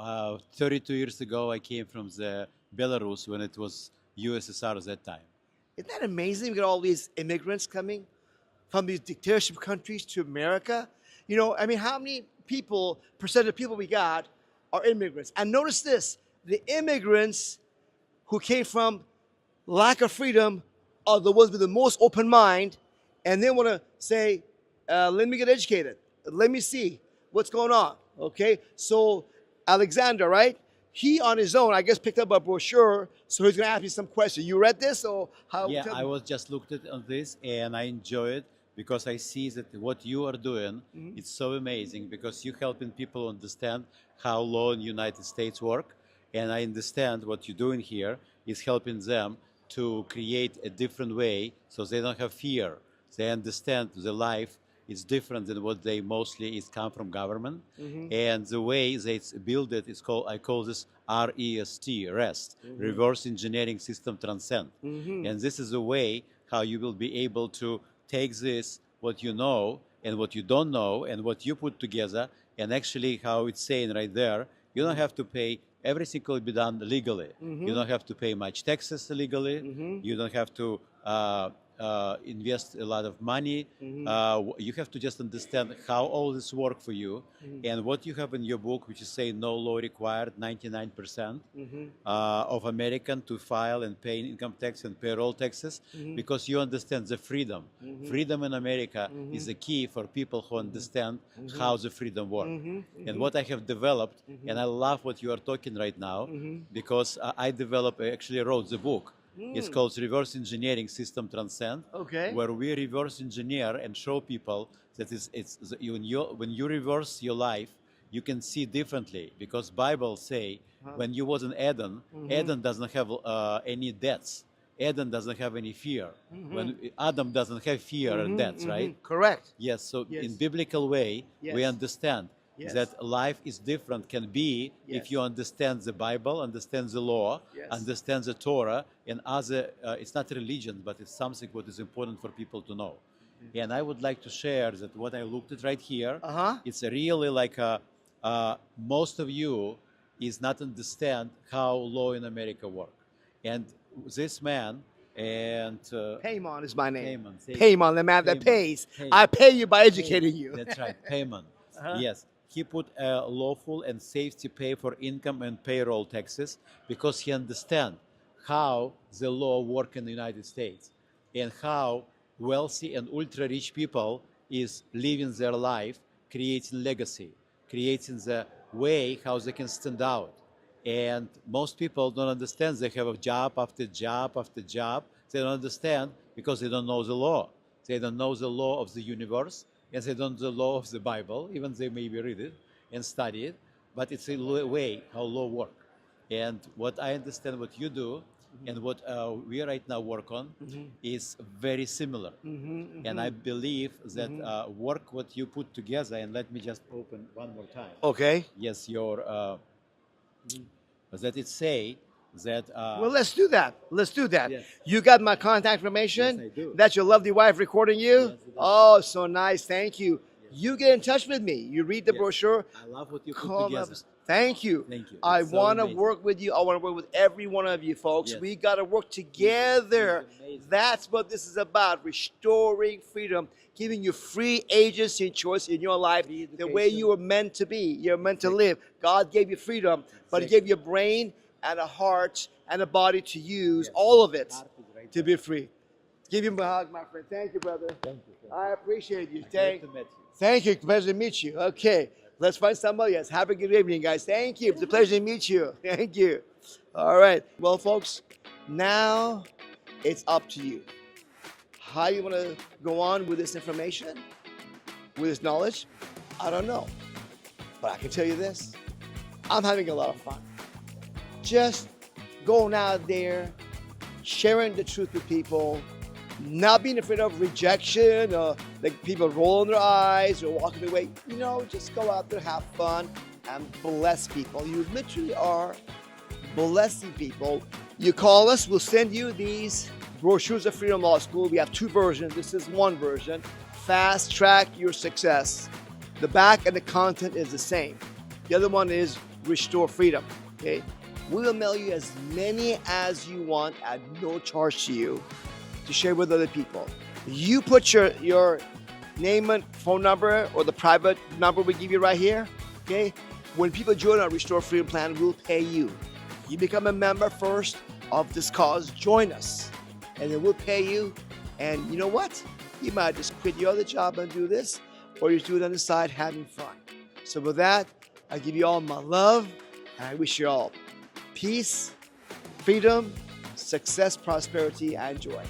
32 years ago, I came from the Belarus when it was USSR at that time. Isn't that amazing? We got all these immigrants coming from these dictatorship countries to America. How many percent of people we got are immigrants? And notice this, the immigrants who came from lack of freedom are the ones with the most open mind, and they want to say, let me get educated. Let me see what's going on. Okay, so Alexander, right? He on his own, I guess, picked up a brochure, so he's going to ask me some questions. You read this, or how? Yeah, I was just looked at on this, and I enjoy it because I see that what you are doing, it's so amazing because you're helping people understand how law in the United States work, and I understand what you're doing here is helping them to create a different way so they don't have fear. They understand the life is different than what they mostly is come from government. And the way they build it is called, I call this REST, Reverse Engineering System Transcend. And this is a way how you will be able to take this, what you know and what you don't know and what you put together, and actually how it's saying right there, you don't have to pay. Everything will be done legally. You don't have to pay much taxes legally. You don't have to invest a lot of money. You have to just understand how all this work for you. And what you have in your book, which is saying no law required, 99% of American to file and pay income tax and payroll taxes, because you understand the freedom. Freedom in America is the key for people who understand how the freedom works. And what I have developed, and I love what you are talking right now, because I actually wrote the book. It's called Reverse Engineering System Transcend, where we reverse engineer and show people that when you reverse your life, you can see differently. Because Bible say when you was in Eden, Eden doesn't have any debts. Eden doesn't have any fear. When Adam doesn't have fear and debts, right? Correct. Yes. So in biblical way, we understand that life is different, can be if you understand the Bible, understand the law, understand the Torah, and other, it's not religion, but it's something what is important for people to know. And I would like to share that what I looked at right here, it's really like most of you is not understand how law in America work. And this man and Peymon is my name. Peymon, Peymon, the man that Peymon. pays. Peymon. I pay you by educating you. That's right, Peymon. Uh-huh. Yes, he put lawful and safety pay for income and payroll taxes because he understand how the law work in the United States and how wealthy and ultra rich people is living their life, creating legacy, creating the way how they can stand out. And most people don't understand. They have a job after job after job. They don't understand because they don't know the law. They don't know the law of the universe, and they don't know the law of the Bible, even they maybe read it and study it, but it's a way how law work. And what I understand what you do and what we right now work on is very similar. And I believe that work what you put together, and let me just open one more time. Okay. Yes, your that it say that. Well, let's do that. Let's do that. Yes. You got my contact information? Yes, I do. That's your lovely wife recording you? Oh, so nice. Thank you. You get in touch with me. You read the brochure. I love what you put Call together. us. Thank you. Thank you. I It's so want to amazing. work with you. I want to work with every one of you folks. Yes. We got to work together. That's what this is about. Restoring freedom, giving you free agency and choice in your life the way you were meant to be. You're meant to live. God gave you freedom, but He gave you a brain and a heart and a body to use, all of it, to be free. Give him a hug, my friend. Thank you, brother. Thank you. I appreciate you. Thank you. Pleasure to meet you. Okay. Let's find somebody else. Have a good evening, guys. Thank you. It's a pleasure to meet you. Thank you. All right. Well, folks, now it's up to you. How you want to go on with this information, with this knowledge? I don't know. But I can tell you this. I'm having a lot of fun. Just going out there, sharing the truth with people, not being afraid of rejection or like people rolling their eyes or walking away. You know, just go out there, have fun, and bless people. You literally are blessing people. You call us, we'll send you these brochures of Freedom Law School. We have two versions. This is one version. Fast track your success. The back and the content is the same. The other one is Restore Freedom. Okay? We'll mail you as many as you want at no charge to you to share with other people. You put your name and phone number or the private number we give you right here, okay? When people join our Restore Freedom Plan, we'll pay you. You become a member first of this cause, join us, and then we'll pay you. And you know what? You might just quit your other job and do this, or you do it on the side having fun. So with that, I give you all my love, and I wish you all peace, freedom, success, prosperity, and joy.